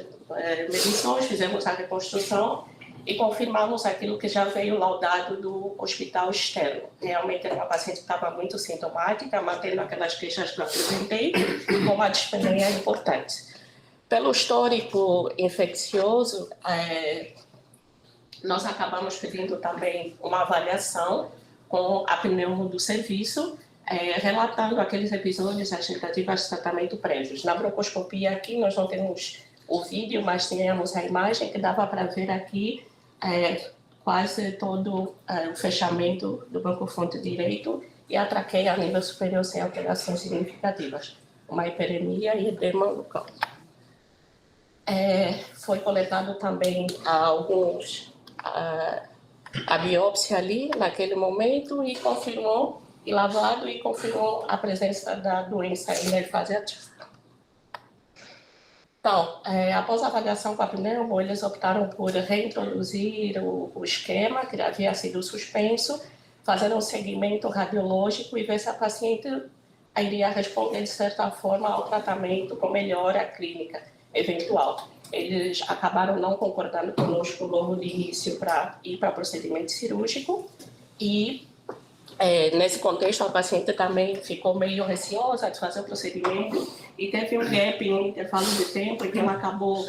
S6: medições, fizemos a reconstrução e confirmamos aquilo que já veio laudado do hospital externo. Realmente era uma paciente que estava muito sintomática, mantendo aquelas queixas que eu apresentei, com uma dispneia importante. Pelo histórico infeccioso, nós acabamos pedindo também uma avaliação com a pneumo do serviço, relatando aqueles episódios, as tentativas de tratamento prévios. Na broncoscopia aqui nós não temos o vídeo, mas tínhamos a imagem que dava para ver aqui quase todo o fechamento do broncofonte direito e a traqueia a nível superior sem alterações significativas. Uma hiperemia e edema local. Foi coletado também a biópsia ali naquele momento e confirmou, e lavado, e confirmou a presença da doença ainda em fase ativa. Então, após a avaliação com a pneumo, eles optaram por reintroduzir o esquema que havia sido suspenso, fazer um segmento radiológico e ver se a paciente iria responder de certa forma ao tratamento com melhora clínica eventual. Eles acabaram não concordando conosco logo de início para ir para procedimento cirúrgico e nesse contexto, a paciente também ficou meio receosa de fazer o procedimento e teve um gap, um intervalo de tempo em que ela acabou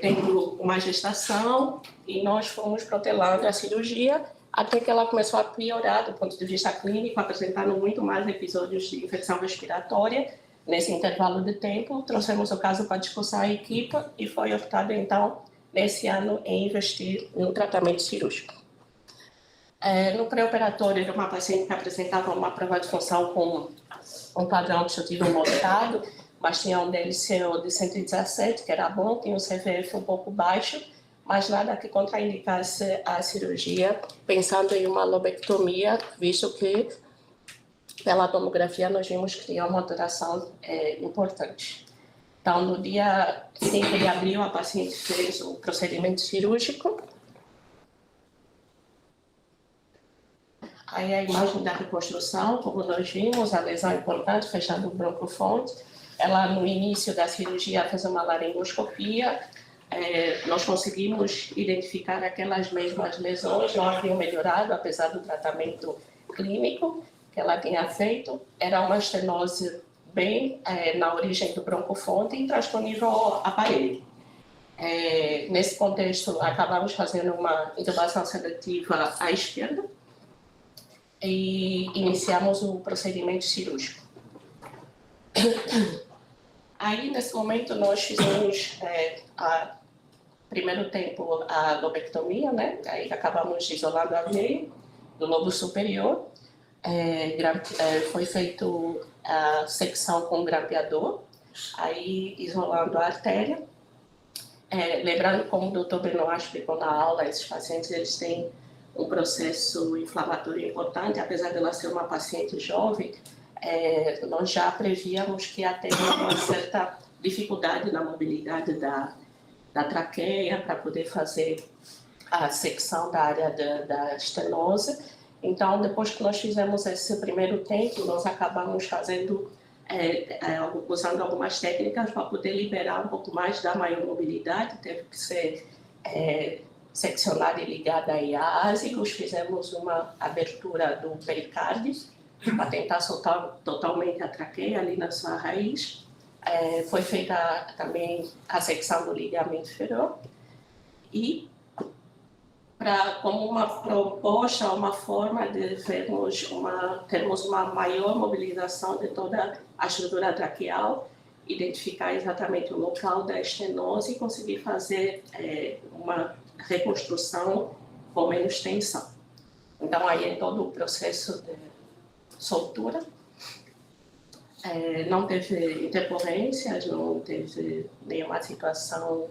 S6: tendo uma gestação e nós fomos protelando a cirurgia até que ela começou a piorar do ponto de vista clínico, apresentando muito mais episódios de infecção respiratória. Nesse intervalo de tempo, trouxemos o caso para discussão à equipe e foi optado, então, nesse ano, em investir no tratamento cirúrgico. No pré-operatório, era uma paciente que apresentava uma prova de função com um padrão obstrutivo moderado, mas tinha um DLCO de 117, que era bom, tinha um CVF um pouco baixo, mas nada que contraindicasse a cirurgia, pensando em uma lobectomia, visto que, pela tomografia, nós vimos que tinha uma alteração importante. Então, no dia 5 de abril, a paciente fez o procedimento cirúrgico. Aí a imagem da reconstrução, como nós vimos, a lesão importante, fechando o broncofonte. Ela, no início da cirurgia, fez uma laringoscopia. Nós conseguimos identificar aquelas mesmas lesões, não haviam melhorado, apesar do tratamento clínico que ela tinha feito. Era uma estenose bem na origem do broncofonte e transponível aparelho. Nesse contexto, acabamos fazendo uma intubação seletiva à esquerda e iniciamos o procedimento cirúrgico. Aí, nesse momento, nós fizemos, primeiro tempo, a lobectomia, né? Aí acabamos isolando a veia do lobo superior. Foi feito a secção com grampeador, aí isolando a artéria. Lembrando, como o doutor Benoit explicou na aula, esses pacientes eles têm um processo inflamatório importante, apesar de ela ser uma paciente jovem, nós já prevíamos que ia ter uma certa dificuldade na mobilidade da traqueia para poder fazer a secção da área da estenose. Então, depois que nós fizemos esse primeiro tempo, nós acabamos fazendo, usando algumas técnicas para poder liberar um pouco mais da maior mobilidade. Teve que ser seccionada e ligada aí a ásicos. Fizemos uma abertura do pericárdio para tentar soltar totalmente a traqueia ali na sua raiz. Foi feita também a secção do ligamento inferior. E como uma proposta, uma forma de termos uma maior mobilização de toda a estrutura traqueal, identificar exatamente o local da estenose e conseguir fazer uma reconstrução com menos tensão. Então, aí é todo o processo de soltura. Não teve intercorrências, não teve nenhuma situação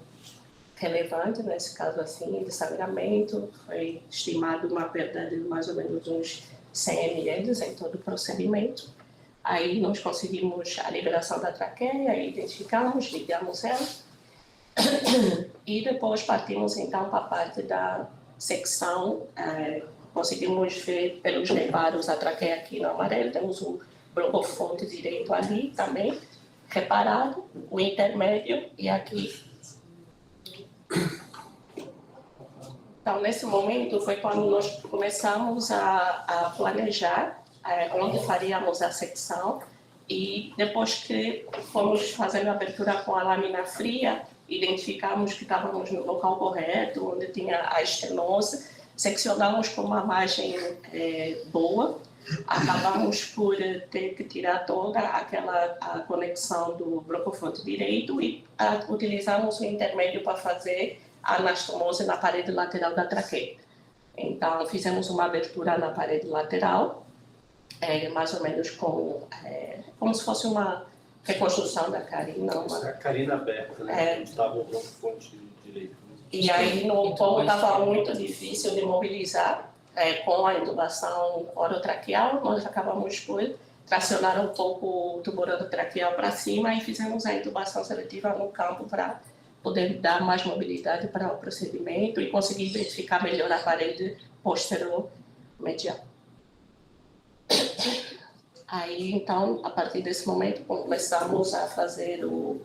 S6: relevante, nesse caso assim, de sangramento. Foi estimado uma perda de mais ou menos uns 100 ml em todo o procedimento. Aí nós conseguimos a liberação da traqueia, identificamos, ligamos ela e depois partimos então para a parte da secção. Conseguimos ver pelos reparos a traqueia aqui no amarelo, temos o broncofonte direito ali também, reparado, o intermédio e aqui. Então, nesse momento foi quando nós começamos a planejar onde faríamos a secção, e depois que fomos fazendo a abertura com a lâmina fria, identificamos que estávamos no local correto, onde tinha a estenose, seccionamos com uma margem boa, acabamos por ter que tirar toda a conexão do broncofonte direito e utilizamos o intermédio para fazer a anastomose na parede lateral da traqueia. Então, fizemos uma abertura na parede lateral, mais ou menos como se fosse uma reconstrução da carina.
S2: A carina aberta, né? Estava o broncofonte direito.
S6: E aí, no ponto, estava muito difícil de mobilizar. Com a intubação orotraqueal, nós acabamos por tracionar um pouco o tubo orotraqueal para cima e fizemos a intubação seletiva no campo para poder dar mais mobilidade para o procedimento e conseguir identificar melhor a parede posterior medial. Aí, então, a partir desse momento, começamos a fazer o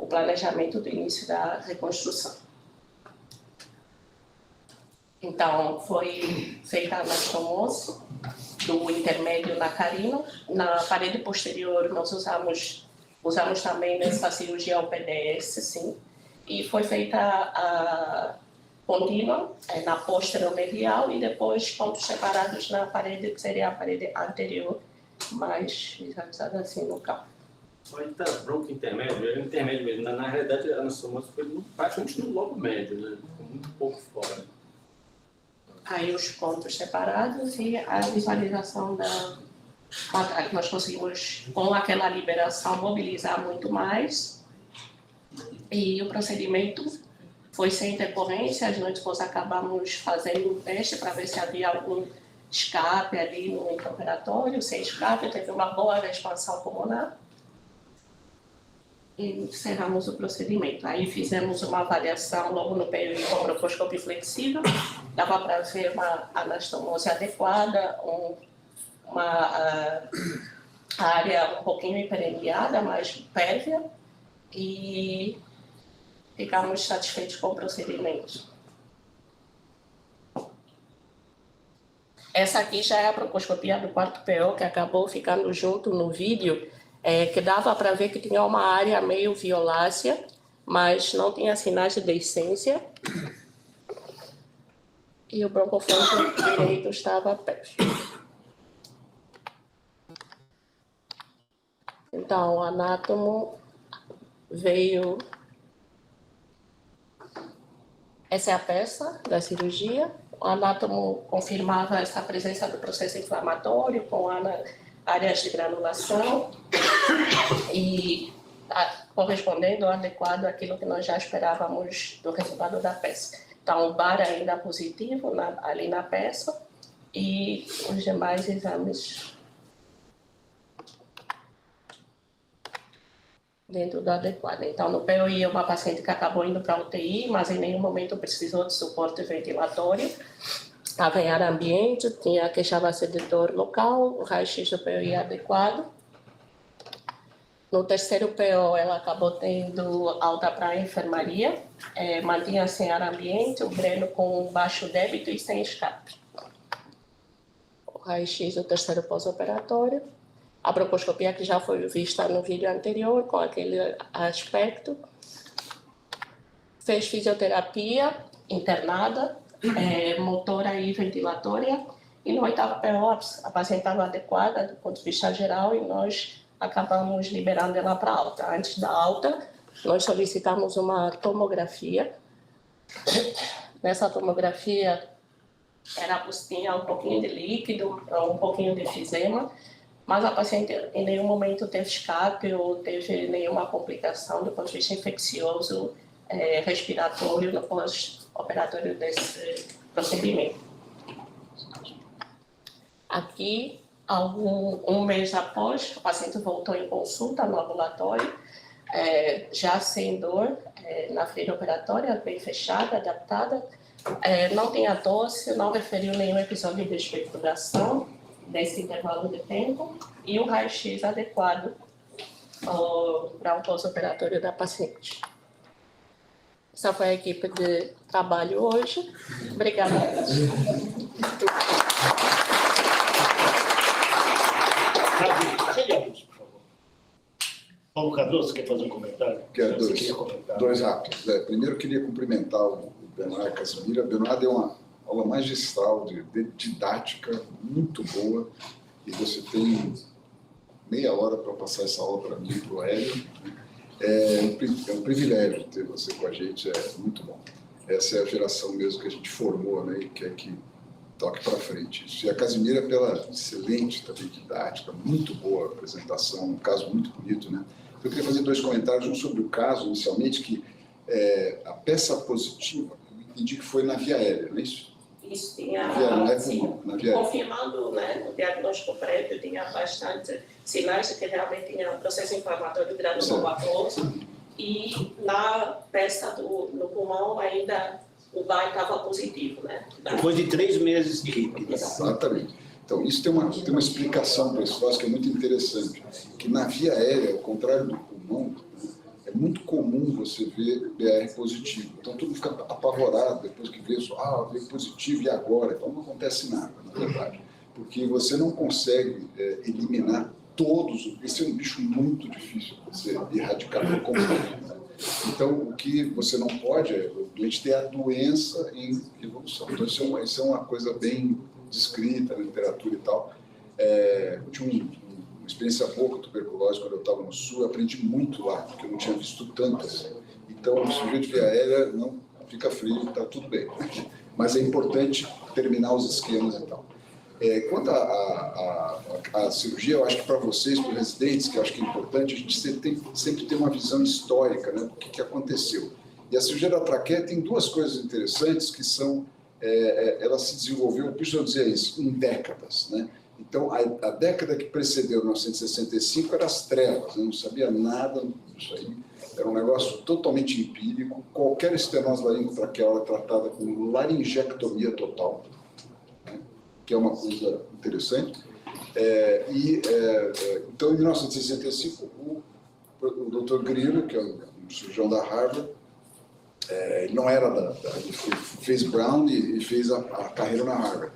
S6: planejamento do início da reconstrução. Então, foi feita a anastomose do intermédio na carina. Na parede posterior, nós usamos também nessa cirurgia o PDS, sim. E foi feita a contínua na posteromedial e depois pontos separados na parede, que seria a parede anterior, mais visualizada assim no campo.
S2: Então, bronco intermédio, é intermédio mesmo. Na realidade, a anastomose foi praticamente no lobo médio, né? Ficou muito pouco fora.
S6: Aí os pontos separados e a visualização nós conseguimos, com aquela liberação, mobilizar muito mais. E o procedimento foi sem intercorrências. Nós depois acabamos fazendo um teste para ver se havia algum escape ali no intraoperatório. Sem escape, teve uma boa expansão pulmonar. E encerramos o procedimento. Aí fizemos uma avaliação logo no PI com broncoescópio flexível. Dava para ver uma anastomose adequada, uma área um pouquinho hiperembiada, mais pérvia, e ficamos satisfeitos com o procedimento. Essa aqui já é a broncoescopia do quarto PO, que acabou ficando junto no vídeo, que dava para ver que tinha uma área meio violácea, mas não tinha sinais de deiscência. E o broncofonte direito estava perto. Então, o anátomo veio... Essa é a peça da cirurgia. O anátomo confirmava essa presença do processo inflamatório com áreas de granulação e correspondendo adequado àquilo que nós já esperávamos do resultado da peça. Então, o bar ainda positivo ali na peça e os demais exames. dentro do adequado. Então, no POI, uma paciente que acabou indo para a UTI, mas em nenhum momento precisou de suporte ventilatório. Estava em ar ambiente, queixava-se de dor local, o raio-x do POI adequado. No terceiro PO, ela acabou tendo alta para a enfermaria, mantinha-se em ar ambiente, o Breno com baixo débito e sem escape. O raio-x do terceiro pós-operatório. A broncooscopia que já foi vista no vídeo anterior, com aquele aspecto. Fez fisioterapia internada, motora e ventilatória. E no oitavo PO, a paciente estava adequada do ponto de vista geral e nós acabamos liberando ela para alta. Antes da alta, nós solicitamos uma tomografia. Nessa tomografia, tinha um pouquinho de líquido, um pouquinho de efizema, mas a paciente em nenhum momento teve escape ou teve nenhuma complicação do ponto de vista infeccioso, respiratório no pós-operatório desse procedimento. Aqui, um mês após, o paciente voltou em consulta no ambulatório, já sem dor, na freira operatória, bem fechada, adaptada, não tinha tosse, não referiu nenhum episódio de expectoração nesse intervalo de tempo e um raio-x adequado para o pós-operatório da paciente. Essa foi a equipe de trabalho hoje. Obrigada.
S3: Paulo Cardoso, quer fazer um comentário?
S9: Quero dois rápidos. Primeiro, eu queria cumprimentar o Benoit Casimira. Benoit deu uma aula magistral de didática, muito boa, e você tem meia hora para passar essa aula para mim e para o Hélio. É um privilégio ter você com a gente, é muito bom. Essa é a geração mesmo que a gente formou, né, e quer que toque para frente. E a Casimira, pela excelente também didática, muito boa apresentação, um caso muito bonito, né? Eu queria fazer dois comentários, um sobre o caso, inicialmente, que a peça positiva, eu entendi que foi na via aérea, não é isso?
S6: Isso, tinha,
S9: na via
S6: confirmando, né, o diagnóstico prévio, tinha bastante sinais de que realmente tinha um processo inflamatório granulomatose, e na peça no pulmão ainda o VAI estava positivo, né?
S3: Depois de 3 meses de RIP.
S9: Exatamente. Então, isso tem uma explicação para esse caso que é muito interessante, que na via aérea, ao contrário do pulmão, é muito comum você ver BR positivo. Então, todo mundo fica apavorado depois que vê isso, veio positivo e agora? Então, não acontece nada, na verdade, porque você não consegue eliminar todos. Esse é um bicho muito difícil de você erradicar por completo. Então, o que você não pode é o doente ter a doença em evolução. Então, isso é uma coisa bem descrita na literatura e tal. Eu tinha uma experiência boa com tuberculose quando eu estava no Sul, eu aprendi muito lá, porque eu não tinha visto tantas. Então, o sujeito de via aérea não fica frio, está tudo bem. Mas é importante terminar os esquemas e tal. Quanto à cirurgia, eu acho que para vocês, para os residentes, que eu acho que é importante, a gente sempre tem uma visão histórica, né, do que aconteceu. E a cirurgia da traqueia tem duas coisas interessantes que são, ela se desenvolveu, por isso eu dizer isso, em décadas, né? Então, a década que precedeu 1965 era as trevas, né? Não sabia nada disso aí, era um negócio totalmente empírico, qualquer estenose laringotraqueal é tratada com laringectomia total, que é uma coisa interessante. Então, em 1965, o Dr. Grillo, que é um cirurgião da Harvard, ele não era ele fez Brown e fez a carreira na Harvard.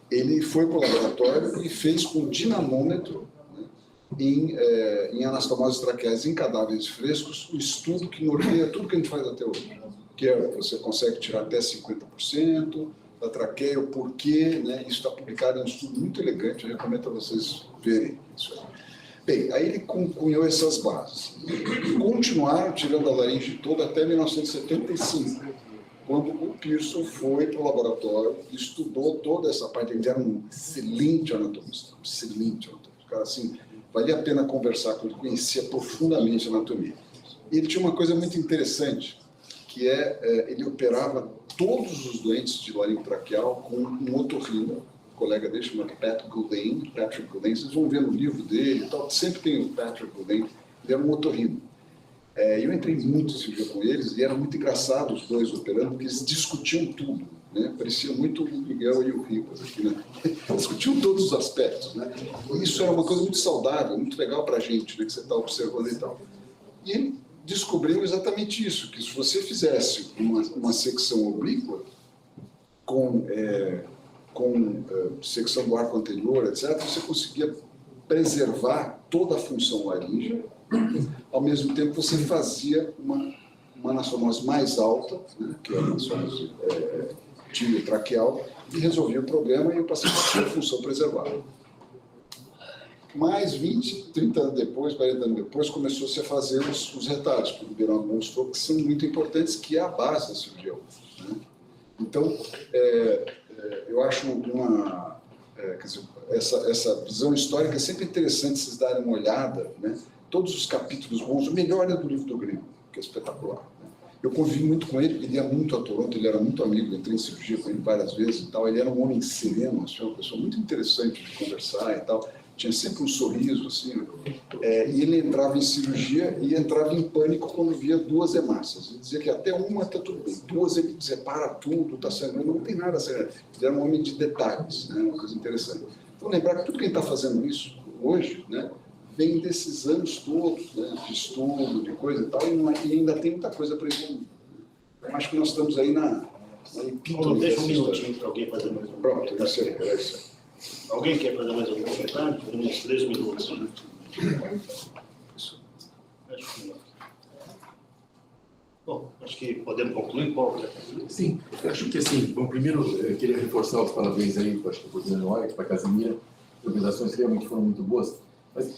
S9: Ele foi para o laboratório e fez com dinamômetro, né, em anastomoses traqueais em cadáveres frescos, o estudo que norteia tudo que a gente faz até hoje, que você consegue tirar até 50%, da traqueia, o porquê, né? Isso está publicado em um estudo muito elegante, eu recomendo a vocês verem isso aí. Bem, aí ele cunhou essas bases. Continuaram tirando a laringe toda até 1975, quando o Pearson foi para o laboratório e estudou toda essa parte. Ele era um excelente anatomista, O cara, assim, valia a pena conversar com ele, conhecia profundamente a anatomia. E ele tinha uma coisa muito interessante, que ele operava todos os doentes de laringotraqueal com um otorrino, um colega dele chamado Patrick Goulding, vocês vão ver no livro dele e tal, sempre tem o Patrick Goulding, ele era um otorrino. Eu entrei muito em cirurgia com eles e era muito engraçado os dois operando, porque eles discutiam tudo, né? Parecia muito o Miguel e o Ricas aqui, né? Discutiam todos os aspectos, né? E isso era uma coisa muito saudável, muito legal para a gente, né? Que você está observando e tal. E ele descobriu exatamente isso, que se você fizesse uma secção oblíqua com secção do arco anterior, etc., você conseguia preservar toda a função laríngea. Ao mesmo tempo, você fazia uma anastomosis mais alta, né, que é a anastomosis tíbio-traqueal, e resolvia o problema e o paciente tinha a função preservada. Mais 20, 30 anos depois, 40 anos depois, começou-se a fazer os retalhos, que o Ribeirão mostrou que são muito importantes, que é a base da cirurgia. Né? Então, eu acho quer dizer, essa visão histórica é sempre interessante vocês darem uma olhada, né? Todos os capítulos bons, o melhor é do livro do Grêmio, que é espetacular. Né? Eu convivi muito com ele, porque ele ia muito a Toronto, ele era muito amigo, entrei em cirurgia com ele várias vezes e tal, ele era um homem sereno, assim, uma pessoa muito interessante de conversar e tal, tinha sempre um sorriso, assim, né? E ele entrava em cirurgia e entrava em pânico quando via 2 hemácias. Ele dizia que até uma está tudo bem, 2 ele dizia, para tudo, está sangrando, não tem nada sangrando. Ele era um homem de detalhes, né? Uma coisa interessante. Então, lembrar que tudo quem está fazendo isso hoje, né, vem desses anos todos, né, de estudo, de coisa e tal, e ainda tem muita coisa para evoluir. Então, acho que nós estamos aí na epítome.
S3: Deixa um minutinho para alguém fazer mais um.
S9: Pronto, isso aí, era isso aí.
S3: Alguém quer fazer mais algum comentário? Uns 3 minutos. Né? Acho que não. Bom, acho que podemos concluir, Paulo.
S1: Sim, eu acho que assim, bom, primeiro eu queria reforçar os parabéns aí, acho que para o Benoit, para a Casimira, as organizações realmente foram muito boas, mas